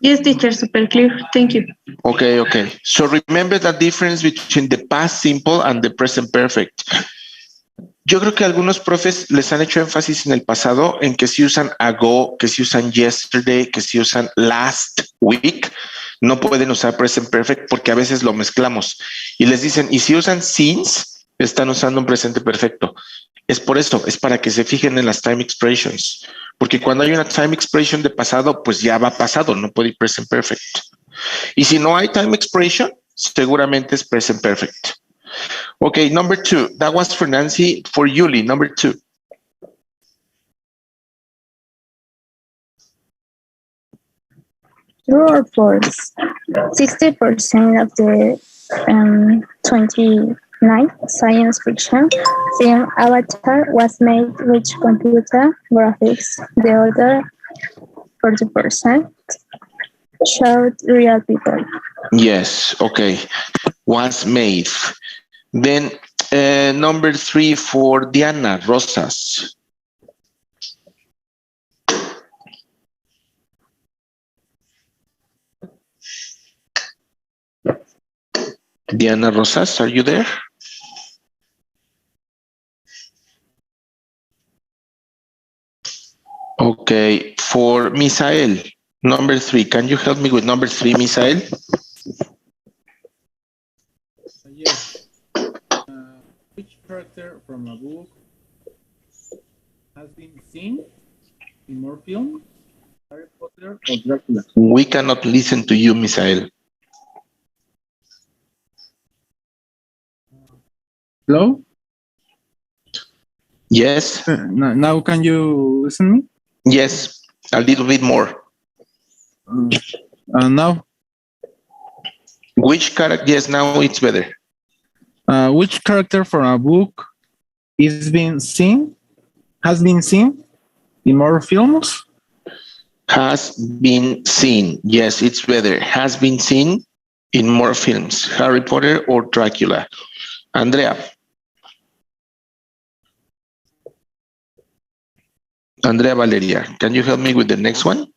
Yes, teacher, super clear. Thank you. Okay. So remember the difference between the past simple and the present perfect. yo creo que algunos profes les han hecho énfasis en el pasado en que si usan ago, que si usan yesterday, que si usan last week, no pueden usar present perfect porque a veces lo mezclamos y les dicen, y si usan since, están usando un presente perfecto. Es por eso, es para que se fijen en las time expressions, porque cuando hay una time expression de pasado, pues ya va pasado, no puede ir present perfect. Y si no hay time expression, seguramente es present perfect. Okay, number 2. That was for Nancy. For Yuli, number 2. True or false? 60% of the 29th science fiction film Avatar was made with computer graphics. The other 40% showed real people. Yes, okay. Was made. Then number 3 for Diana Rosas. Diana Rosas, are you there? Okay, for Misael, number 3. Can you help me with number 3, Misael? Yes. Which character from a book has been seen in more films? Harry Potter or Dracula? We cannot listen to you, Misael. Hello? Yes, Now can you listen me? yes, a little bit more. Now, Which character? Yes, now it's better. which character from a book has been seen in more films? Has been seen. Yes, it's better. Has been seen in more films. Harry Potter or Dracula. Andrea. Andrea Valeria, can you help me with the next one?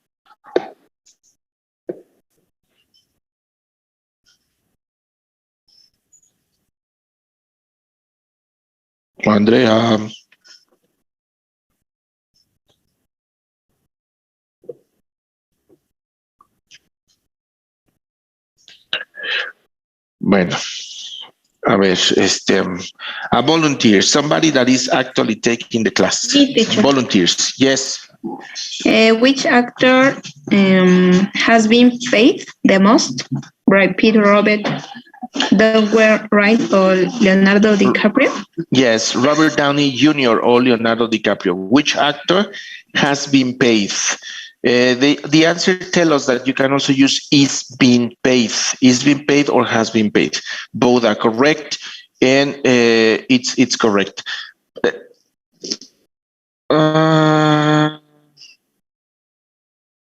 Andrea. Bueno, a ver, a volunteer, somebody that is actually taking the class. Me, teacher. Volunteers, yes. Which actor has been paid the most? Brad Pitt, Robert Downey Wright, or Leonardo DiCaprio? Yes, Robert Downey Jr. or Leonardo DiCaprio. Which actor has been paid? The answer tells us that you can also use is being paid. Is being paid or has been paid. Both are correct, and it's correct.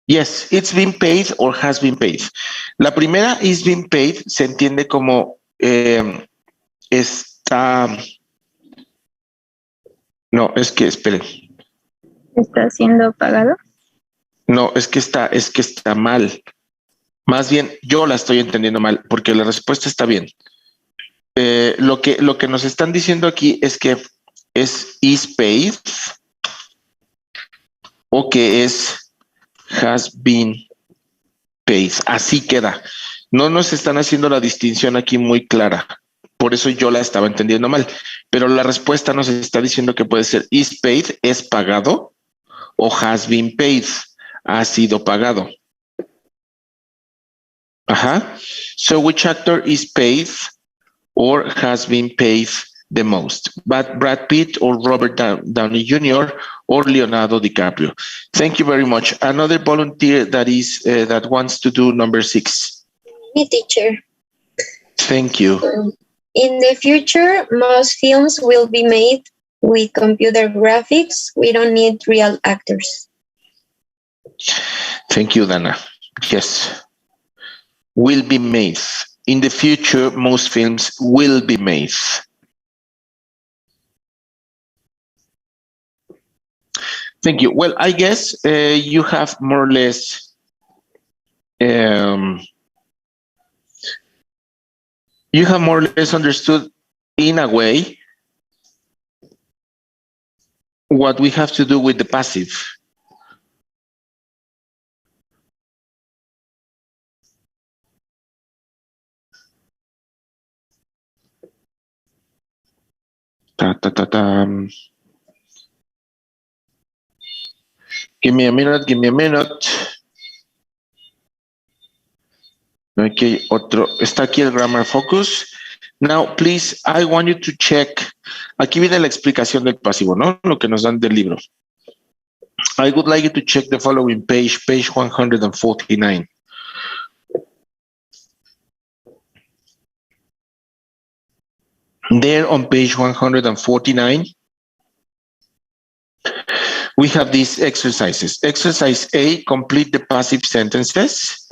Yes, it's been paid or has been paid. La primera is being paid se entiende como está. No, es que esperen. ¿Está siendo pagado? No, es que está mal. Más bien, yo la estoy entendiendo mal, porque la respuesta está bien. Lo que nos están diciendo aquí es que es is paid o que es has been paid. Así queda. No nos están haciendo la distinción aquí muy clara. Por eso yo la estaba entendiendo mal. Pero la respuesta nos está diciendo que puede ser is paid, es pagado, o has been paid, ha sido pagado. Ajá. So which actor is paid or has been paid the most? But Brad Pitt or Robert Downey Jr. or Leonardo DiCaprio. Thank you very much. Another volunteer that wants to do number 6. Me, teacher. Thank you. In the future, most films will be made with computer graphics. We don't need real actors. Thank you, Dana. Yes. Will be made. In the future, most films will be made. Thank you. Well, I guess you have more or less understood in a way what we have to do with the passive. Give me a minute, give me a minute. Okay, otro. Está aquí el grammar focus. Now, please, I want you to check. Aquí viene la explicación del pasivo, ¿no? Lo que nos dan del libro. I would like you to check the following page, page 149. There on page 149, we have these exercises. Exercise A, complete the passive sentences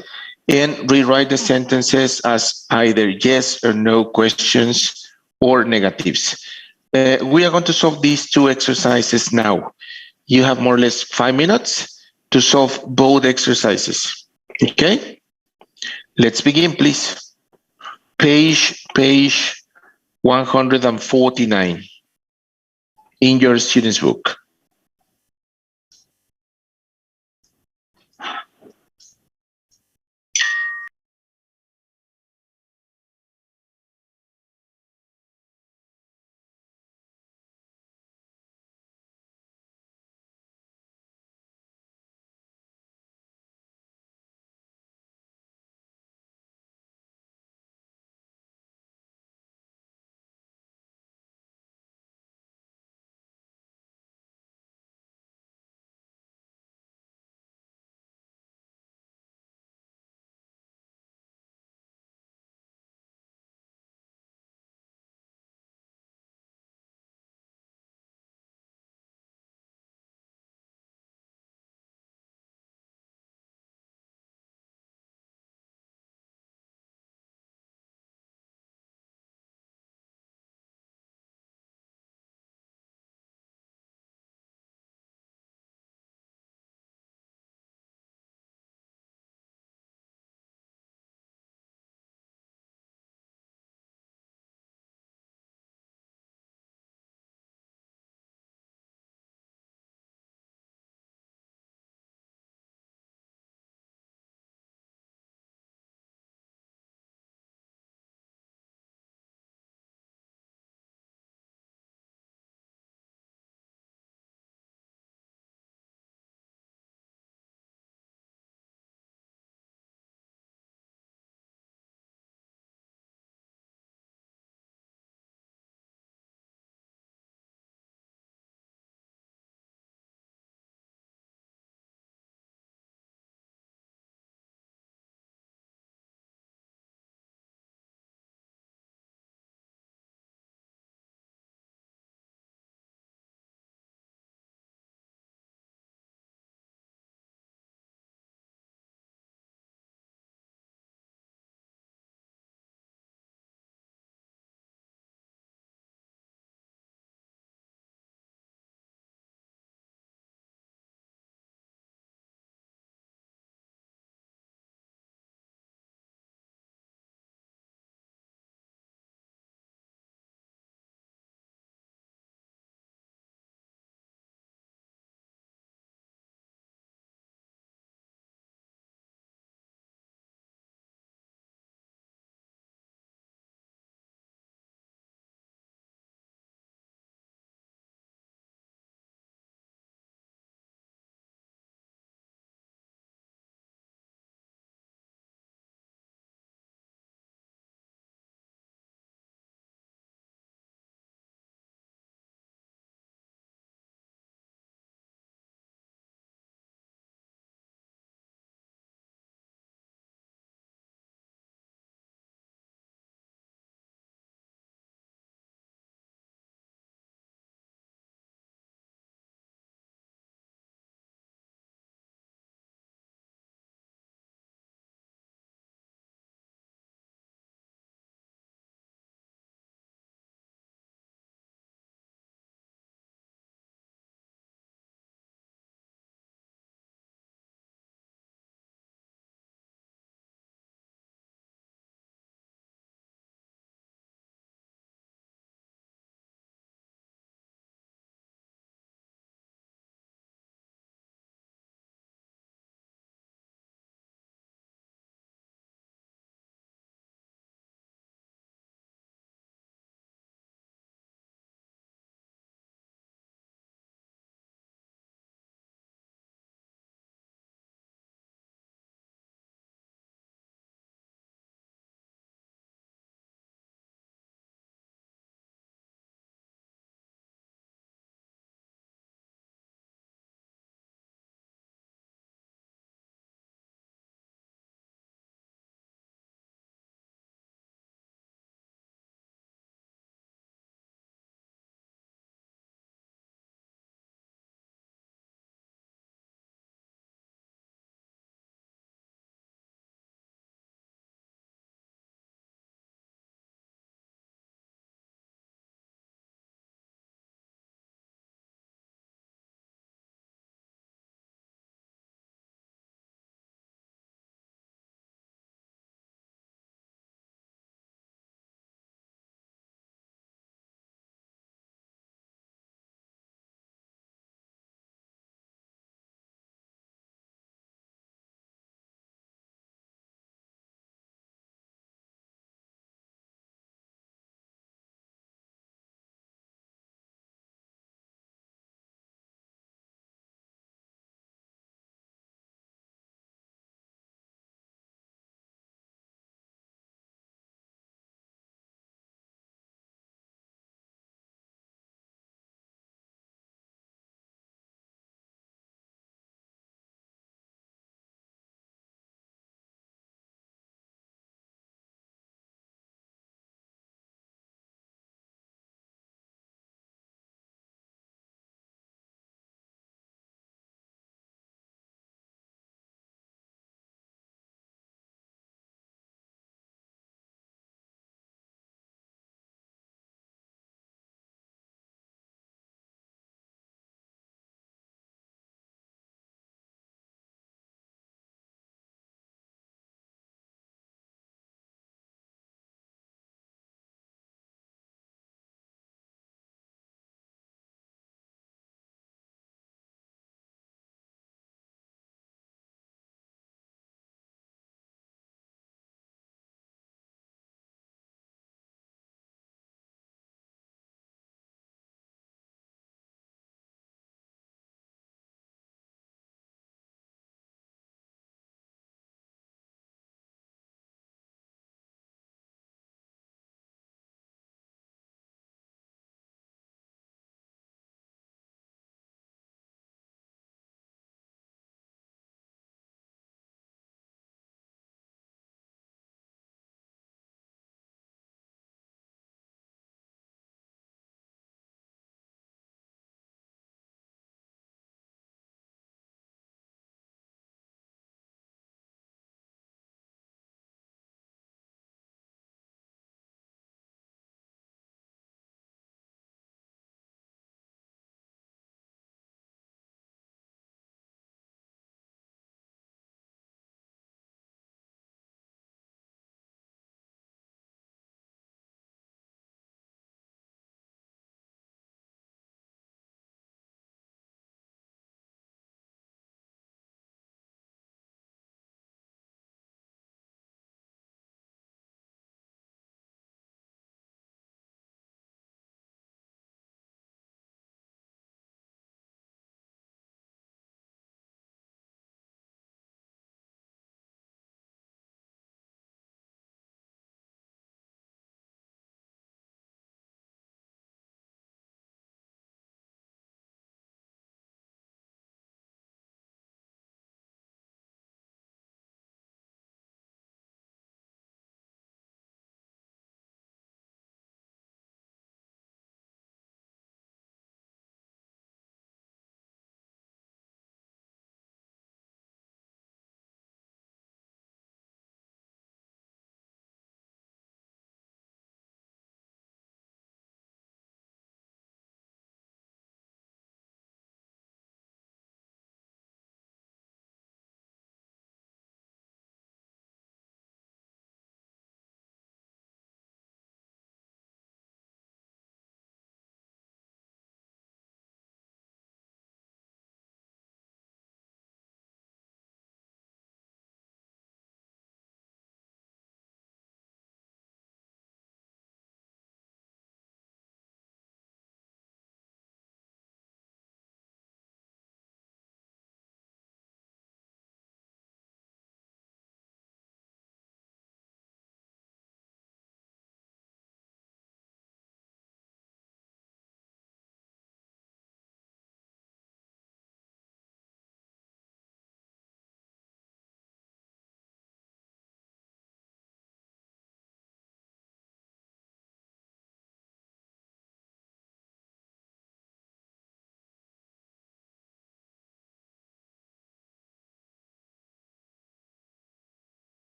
and rewrite the sentences as either yes or no questions or negatives. We are going to solve these two exercises now. You have more or less 5 minutes to solve both exercises. Okay? Let's begin, please. Page 149 in your student's book.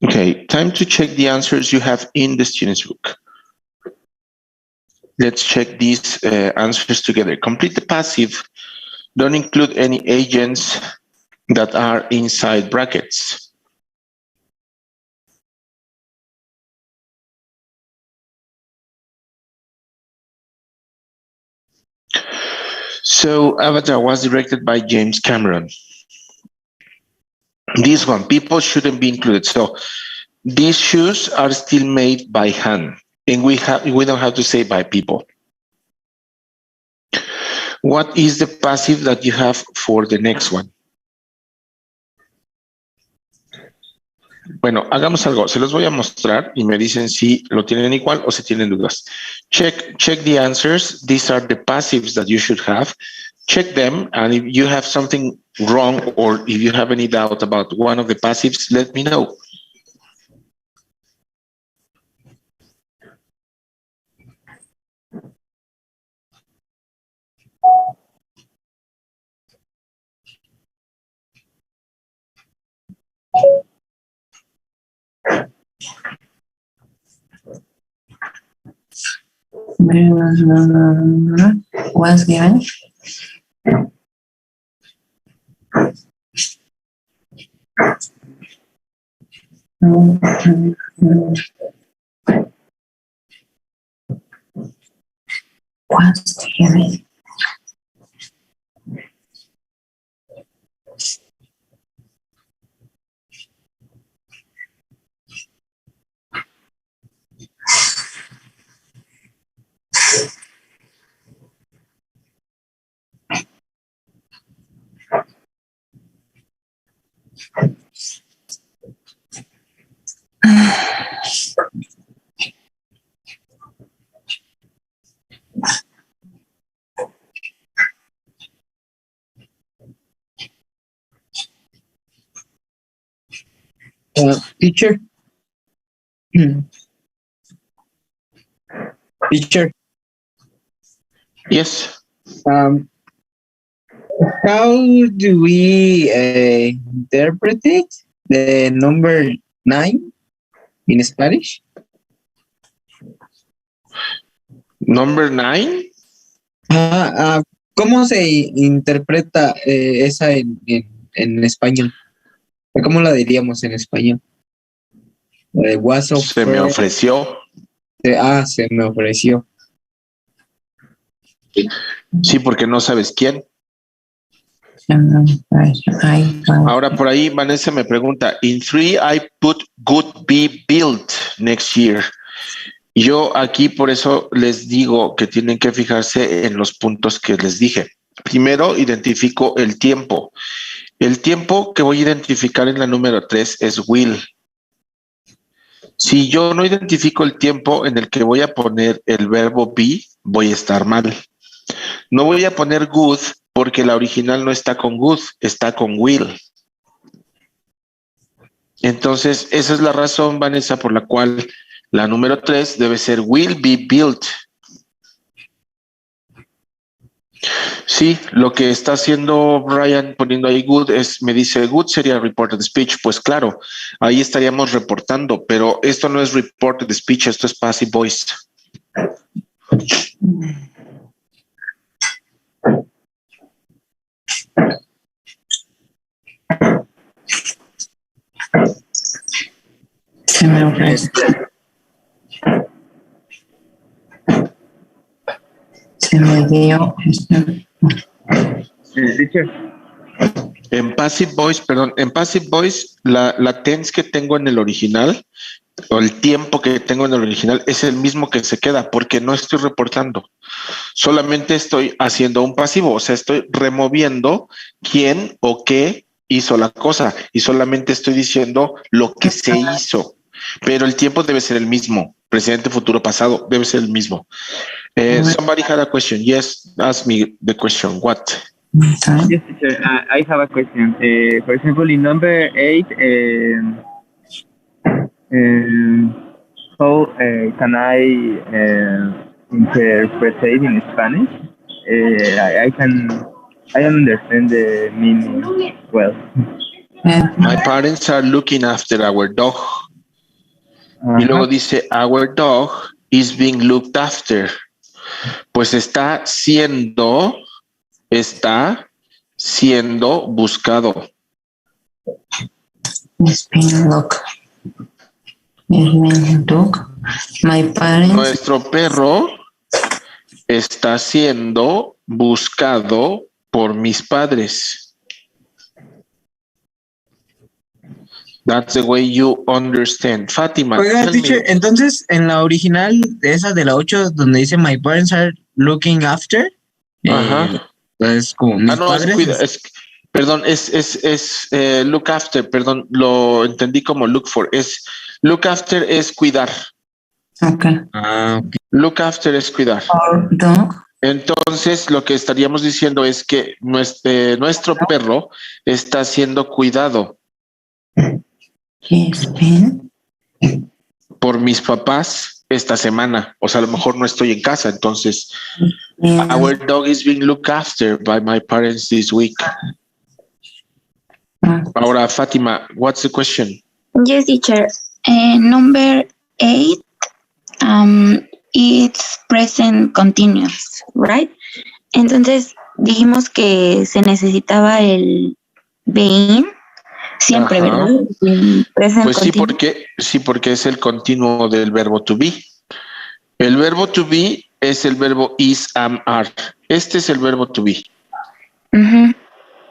Okay, time to check the answers you have in the student's book. Let's check these answers together. Complete the passive. Don't include any agents that are inside brackets. So Avatar was directed by James Cameron. This one, people shouldn't be included. So these shoes are still made by hand, and we don't have to say by people. What is the passive that you have for the next one? Bueno, hagamos algo. Se los voy a mostrar y me dicen si lo tienen igual o si tienen dudas. Check the answers. These are the passives that you should have. Check them, and if you have something wrong or if you have any doubt about one of the passives, let me know. Was given. Was given. Teacher. Teacher. Yes. How do we interpret it? The number 9 in Spanish? Number 9? ¿Cómo se interpreta esa en español? ¿Cómo la diríamos en español? Was Se me ofreció. Se me ofreció. Sí, porque no sabes quién. Ahora por ahí Vanessa me pregunta, in 3 I put would be built next year. Yo aquí por eso les digo que tienen que fijarse en los puntos que les dije. Primero identifico el tiempo. El tiempo que voy a identificar en la número 3 es will. Si yo no identifico el tiempo en el que voy a poner el verbo be, voy a estar mal. No voy a poner good porque la original no está con good, está con will. Entonces, esa es la razón, Vanessa, por la cual la número 3 debe ser will be built. Sí, lo que está haciendo Brian poniendo ahí good me dice good sería reported speech. Pues claro, ahí estaríamos reportando, pero esto no es reported speech, esto es passive voice. Se me ofrece. Se me dio. Teacher. En passive voice, la tense que tengo en el original o el tiempo que tengo en el original es el mismo que se queda porque no estoy reportando. Solamente estoy haciendo un pasivo, o sea, estoy removiendo quién o qué hizo la cosa y solamente estoy diciendo lo que se hizo. Pero el tiempo debe ser el mismo. Presente, futuro, pasado, debe ser el mismo. Somebody had a question. Yes, ask me the question. What? Yes, teacher. I have a question. For example, in number 8, how can I interpret it in Spanish? I understand the meaning well. My parents are looking after our dog. Y luego dice, our dog is being looked after. Pues está siendo buscado. It's been look. It's been look. My parents. Nuestro perro está siendo buscado por mis padres. That's the way you understand. Fátima, Oiga, tell teacher, me. entonces en la original, esa de la 8 donde dice My parents are looking after, Ajá. es como mis No, padres. perdón, look after, perdón, lo entendí como look for. Look after es cuidar. Okay. Ok. Look after es cuidar. Our dog. Entonces, lo que estaríamos diciendo es que nuestro perro está siendo cuidado It's been. por mis papás esta semana. O sea, a lo mejor no estoy en casa, entonces, our dog is being looked after by my parents this week. Ahora, Fátima, what's the question? Yes, teacher. Number 8, it's present continuous, right? Entonces dijimos que se necesitaba el being siempre, Ajá. ¿verdad? Present Pues continuous. sí, porque es el continuo del verbo to be. El verbo to be es el verbo is, am, are. Este es el verbo to be. Ujú.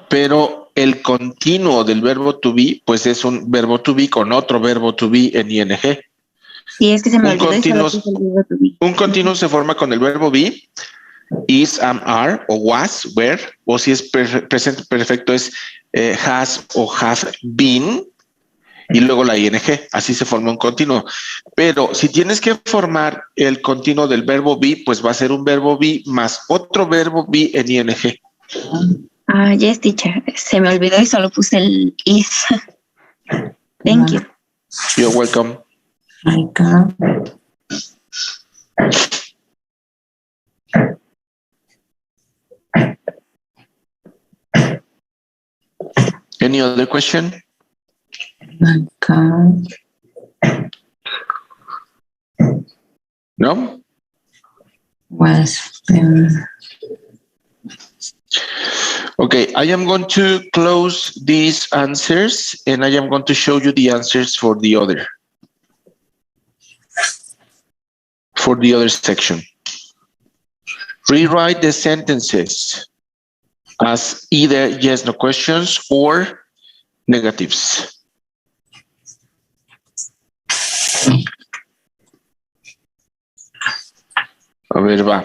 Pero el continuo del verbo to be, pues es un verbo to be con otro verbo to be en ing. Sí, es que se me Un olvidó y solo continuo, puse el verbo to be. un continuo se forma con el verbo be, is, am, are, o was, were, o si es presente perfecto es has o have been, y luego la ing. Así se forma un continuo. Pero si tienes que formar el continuo del verbo be, pues va a ser un verbo be más otro verbo be en ing. Yes, teacher. Se me olvidó y solo puse el is. Thank you. You're welcome. Like, Any other question? No? was Okay, I am going to close these answers and I am going to show you the answers for the other section. Rewrite the sentences as either yes, no questions or negatives. A ver, va.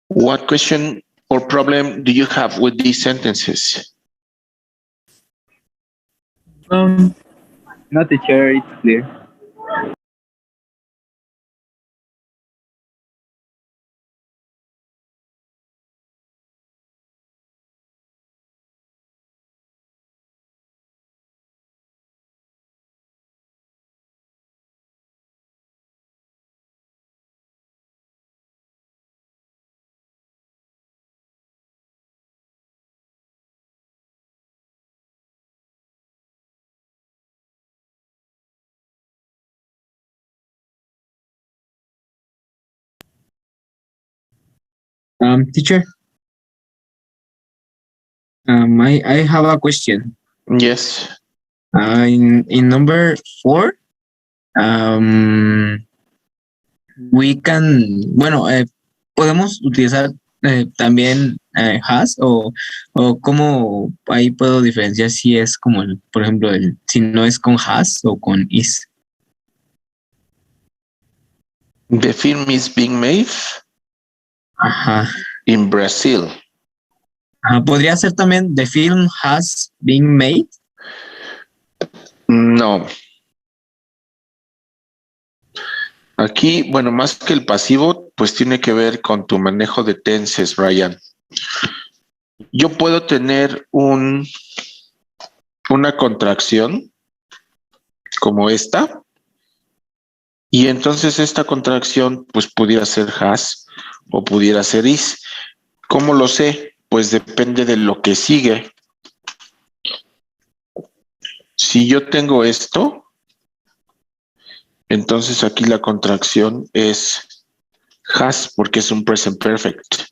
What question or problem do you have with these sentences? No, teacher, it's clear. Teacher, I have a question. Yes. In number 4, we can, bueno, podemos utilizar también has o cómo ahí puedo diferenciar si es como, por ejemplo, si no es con has o con is. The film is being made Ajá. in Brazil. Podría ser también the film has been made. No. Aquí, bueno, más que el pasivo, pues tiene que ver con tu manejo de tenses, Brian. Yo puedo tener una contracción como esta, y entonces esta contracción pues pudiera ser has o pudiera ser is. ¿Cómo lo sé? Pues depende de lo que sigue. Si yo tengo esto, entonces aquí la contracción es has porque es un present perfect.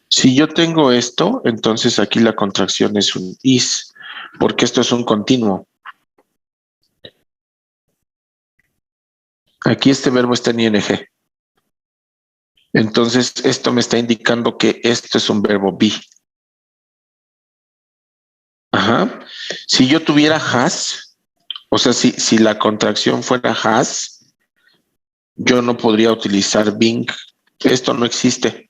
Si yo tengo esto, entonces aquí la contracción es un is porque esto es un continuo. Aquí este verbo está en ing. Entonces esto me está indicando que esto es un verbo be. Ajá. Si yo tuviera has, o sea, si la contracción fuera has, yo no podría utilizar being. Esto no existe.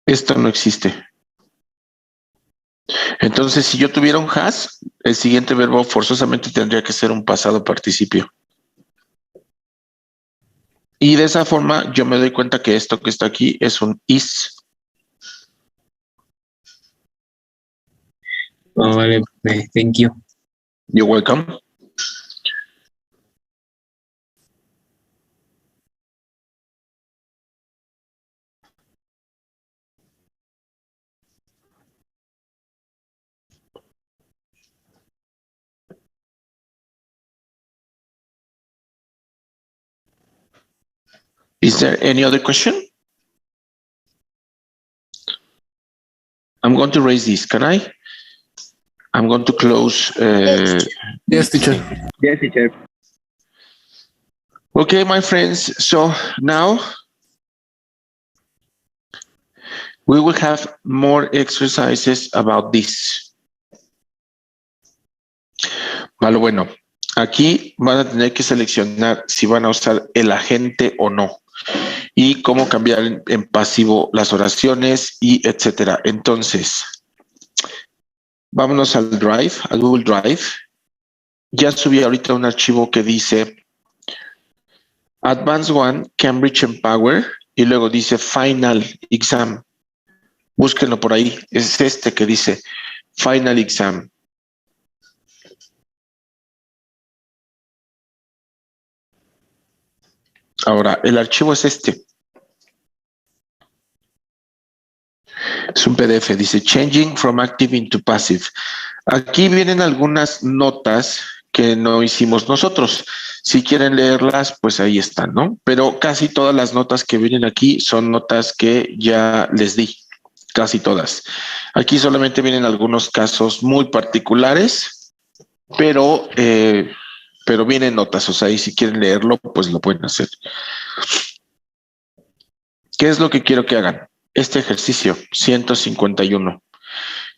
Esto no existe. Entonces, si yo tuviera un has, el siguiente verbo forzosamente tendría que ser un pasado participio. Y de esa forma yo me doy cuenta que esto que está aquí es un is. Oh, vale, thank you. You're welcome. Is there any other question? I'm going to raise this. Can I? I'm going to close. Yes, teacher. Yes, teacher. Okay, my friends. So now we will have more exercises about this. Vale, bueno. Aquí van a tener que seleccionar si van a usar el agente o no y cómo cambiar en pasivo las oraciones y etcétera. Entonces, vámonos al Drive, al Google Drive. Ya subí ahorita un archivo que dice Advanced One, Cambridge Empower y luego dice Final Exam. Búsquenlo por ahí. Es este que dice Final Exam. Ahora, el archivo es este. Es un PDF, dice Changing from Active into Passive. Aquí vienen algunas notas que no hicimos nosotros. Si quieren leerlas, pues ahí están, ¿no? Pero casi todas las notas que vienen aquí son notas que ya les di, casi todas. Aquí solamente vienen algunos casos muy particulares, pero vienen notas, o sea, y si quieren leerlo, pues lo pueden hacer. ¿Qué es lo que quiero que hagan? Este ejercicio, 151.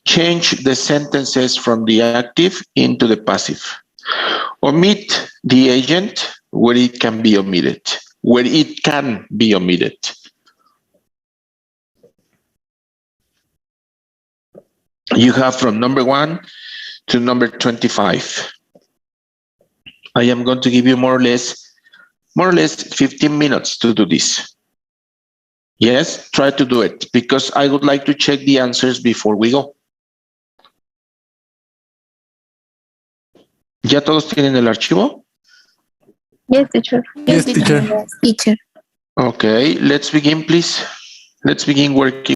Change the sentences from the active into the passive. Omit the agent where it can be omitted. Where it can be omitted. You have from number 1 to number 25. I am going to give you more or less 15 minutes to do this. Yes, try to do it because I would like to check the answers before we go. ¿Ya todos tienen el archivo? Yes, teacher. Yes, teacher. Teacher. Okay, let's begin, please. Let's begin working.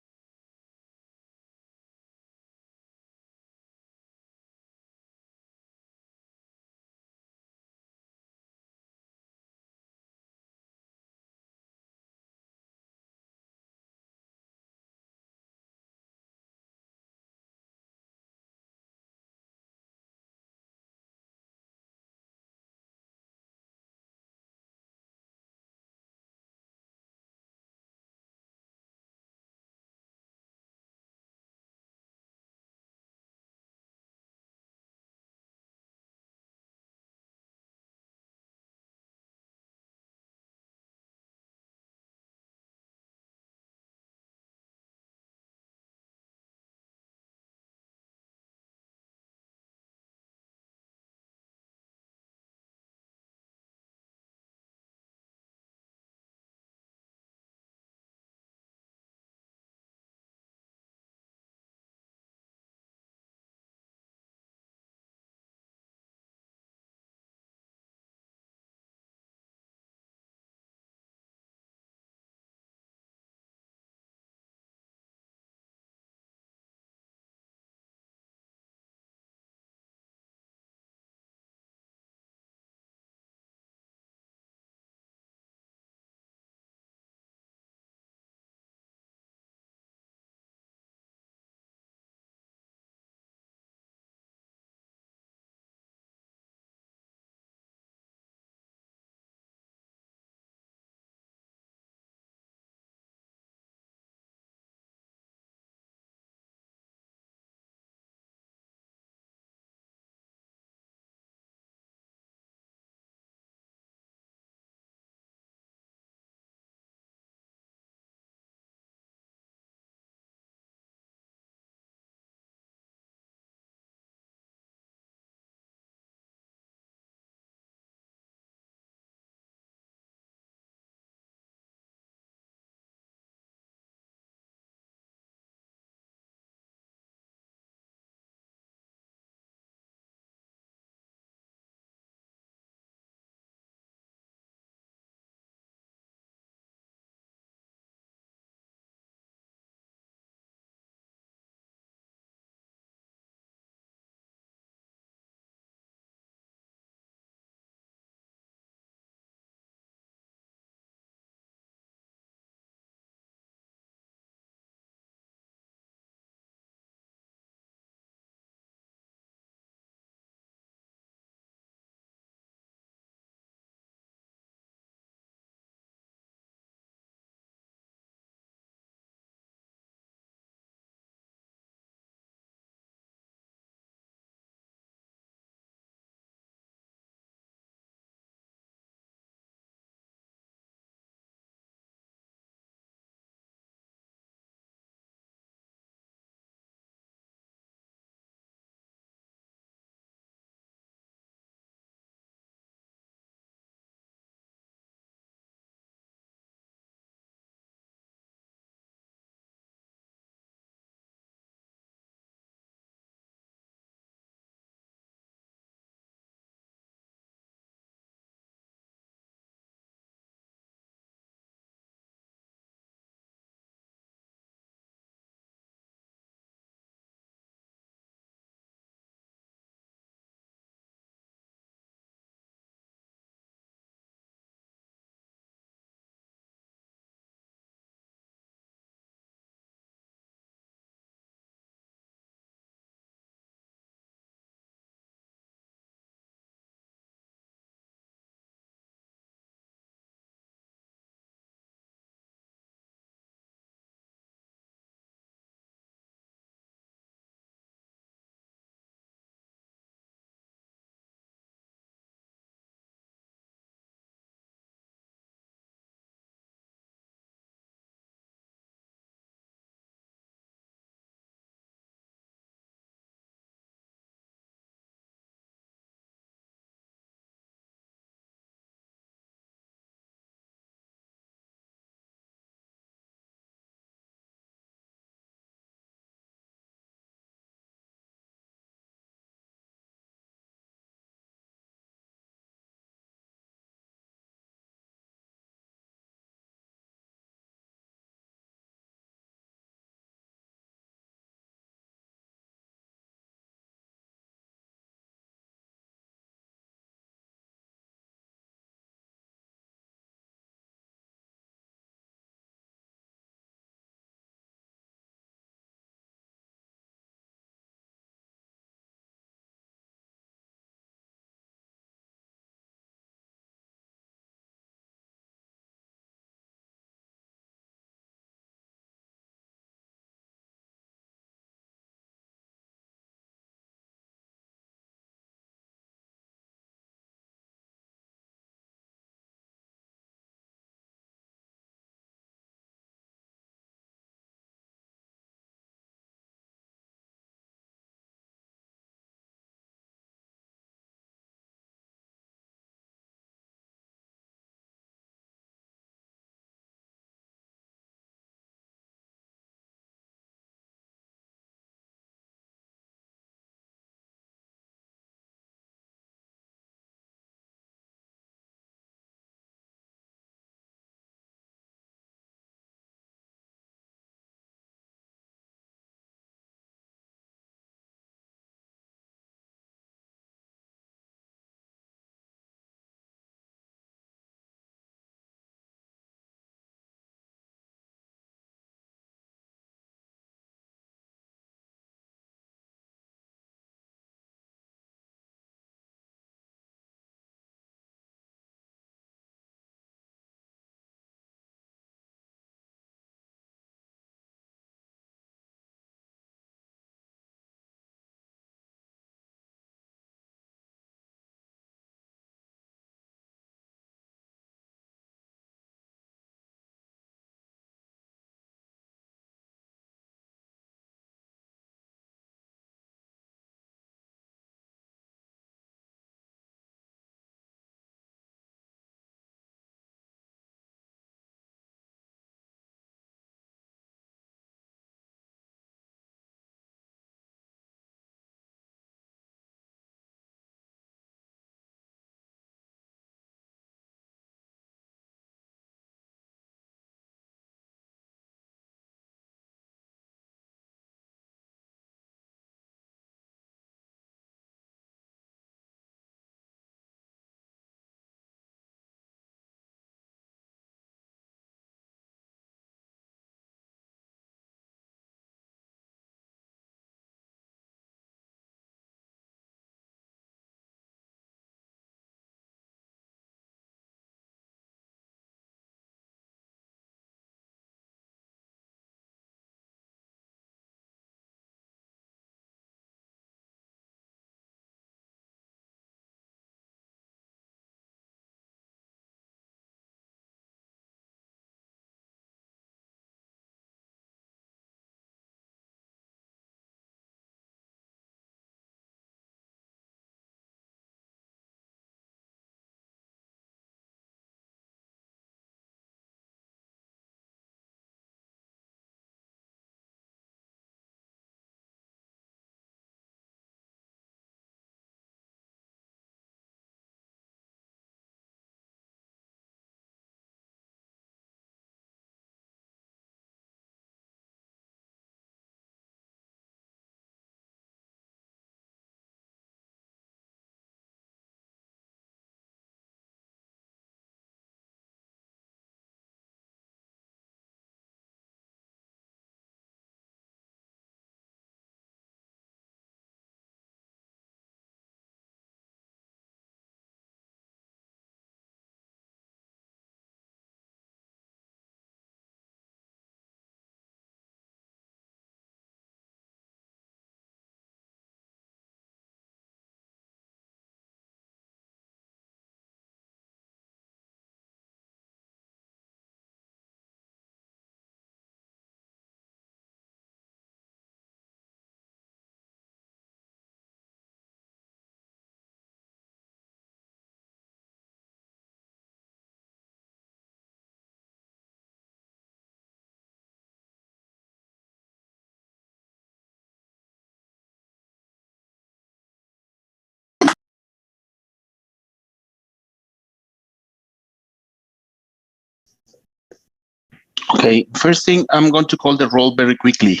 Okay, first thing, I'm going to call the roll very quickly.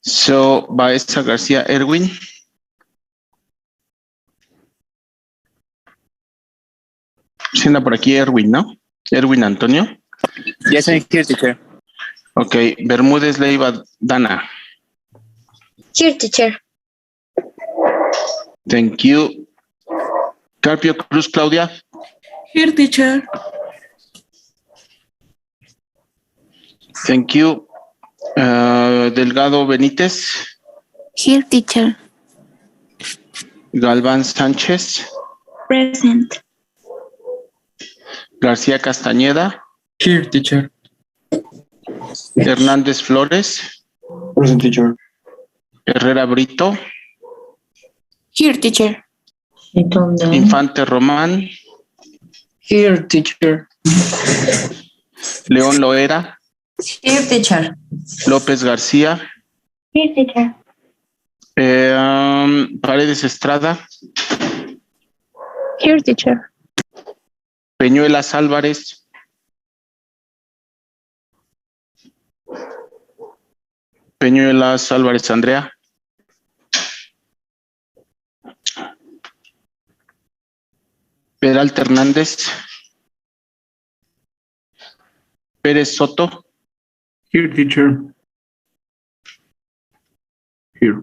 So, Baeza Garcia, Erwin. Si anda por aquí Erwin, ¿no? Erwin Antonio. Yes, I'm here, teacher. Okay, Bermúdez Leiva, Dana. Here, teacher. Thank you. Carpio Cruz, Claudia. Here, teacher. Thank you. Delgado Benítez. Here, teacher. Galván Sánchez. Present. García Castañeda. Here, teacher. Hernández Flores. Present, teacher. Herrera Brito. Here, teacher. Infante Román. Here, teacher. León Loera. Here, teacher. López García. Here, teacher. Paredes Estrada. Here, teacher. Peñuelas Álvarez. Peñuelas Álvarez Andrea. Peralta Hernández. Pérez Soto. Here, teacher. Here.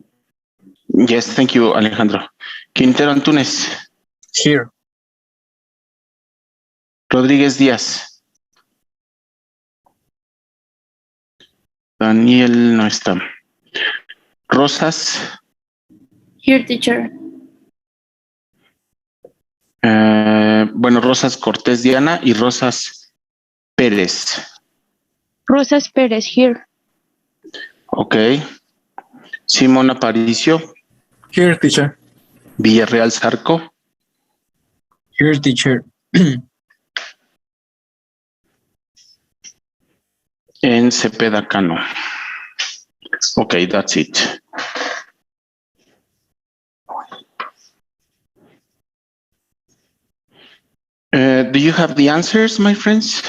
Yes, thank you, Alejandro. Quintero Antunes. Here. Rodríguez Díaz. Daniel no está. Rosas. Here, teacher. Bueno, Rosas Cortés Diana y Rosas Pérez. Rosas Perez, here. Ok. Simón Aparicio. Here, teacher. Villarreal Zarco. Here, teacher. En Cepeda Cano. Okay, that's it. Do you have the answers, my friends?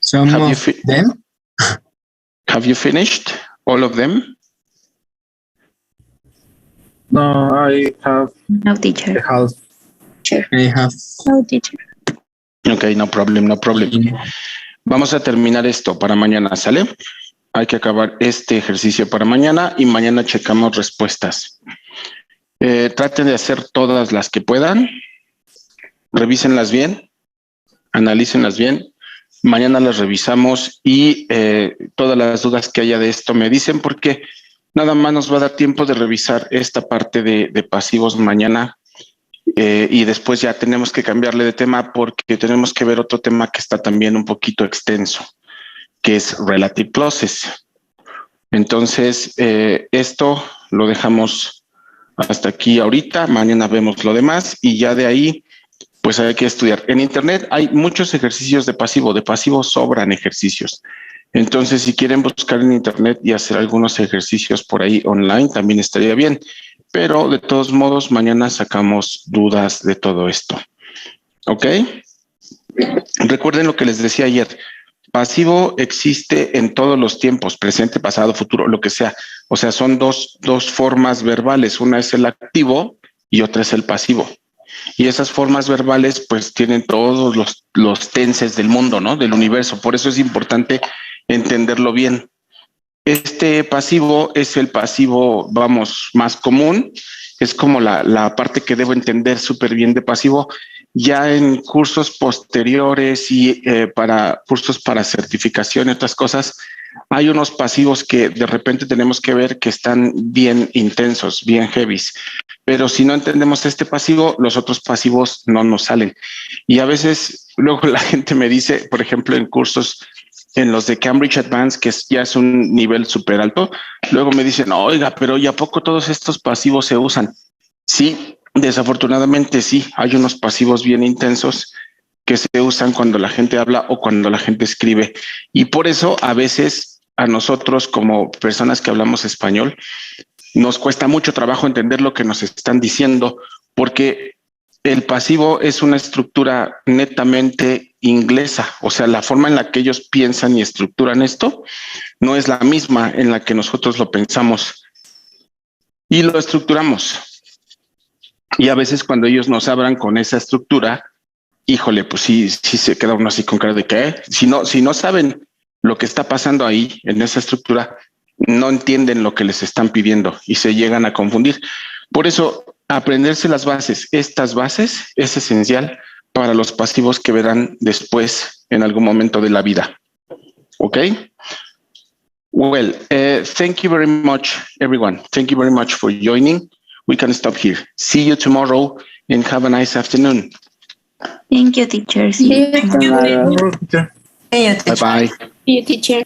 Some Have you of fi- them. Have you finished all of them? No, I have No, a teacher. half. I have. No, teacher. Okay, no problem, no problem. Vamos a terminar esto para mañana, ¿sale? Hay que acabar este ejercicio para mañana y mañana checamos respuestas. Traten de hacer todas las que puedan. Revísenlas bien. Analícenlas bien. Mañana las revisamos y todas las dudas que haya de esto me dicen porque nada más nos va a dar tiempo de revisar esta parte de pasivos mañana y después ya tenemos que cambiarle de tema porque tenemos que ver otro tema que está también un poquito extenso, que es Relative Clauses. Entonces, esto lo dejamos hasta aquí ahorita. Mañana vemos lo demás y ya de ahí pues hay que estudiar. En internet hay muchos ejercicios de pasivo sobran ejercicios. Entonces, si quieren buscar en internet y hacer algunos ejercicios por ahí online, también estaría bien. Pero de todos modos, mañana sacamos dudas de todo esto. ¿Ok? Recuerden lo que les decía ayer. Pasivo existe en todos los tiempos, presente, pasado, futuro, lo que sea. O sea, son dos formas verbales. Una es el activo y otra es el pasivo. Y esas formas verbales pues tienen todos los tenses del mundo, ¿no? Del universo. Por eso es importante entenderlo bien. Este pasivo es el pasivo, vamos, más común. Es como la parte que debo entender súper bien de pasivo. Ya en cursos posteriores y para cursos para certificación y otras cosas, hay unos pasivos que de repente tenemos que ver que están bien intensos, bien heavies. Pero si no entendemos este pasivo, los otros pasivos no nos salen. Y a veces luego la gente me dice, por ejemplo, en cursos en los de Cambridge Advanced, que ya es un nivel súper alto, luego me dicen, oiga, pero ¿y a poco todos estos pasivos se usan? Sí, desafortunadamente sí, hay unos pasivos bien intensos que se usan cuando la gente habla o cuando la gente escribe. Y por eso a veces a nosotros como personas que hablamos español, nos cuesta mucho trabajo entender lo que nos están diciendo porque el pasivo es una estructura netamente inglesa, o sea, la forma en la que ellos piensan y estructuran esto no es la misma en la que nosotros lo pensamos y lo estructuramos. Y a veces cuando ellos nos hablan con esa estructura, híjole, pues sí se queda uno así con cara de ¿qué? Si no saben lo que está pasando ahí en esa estructura, no entienden lo que les están pidiendo y se llegan a confundir. Por eso, aprenderse las bases, estas bases, es esencial para los pasivos que verán después en algún momento de la vida. ¿Ok? Well, thank you very much, everyone. Thank you very much for joining. We can stop here. See you tomorrow and have a nice afternoon. Thank you, teacher. See you tomorrow. Hey, teacher. Bye-bye. See you, teacher.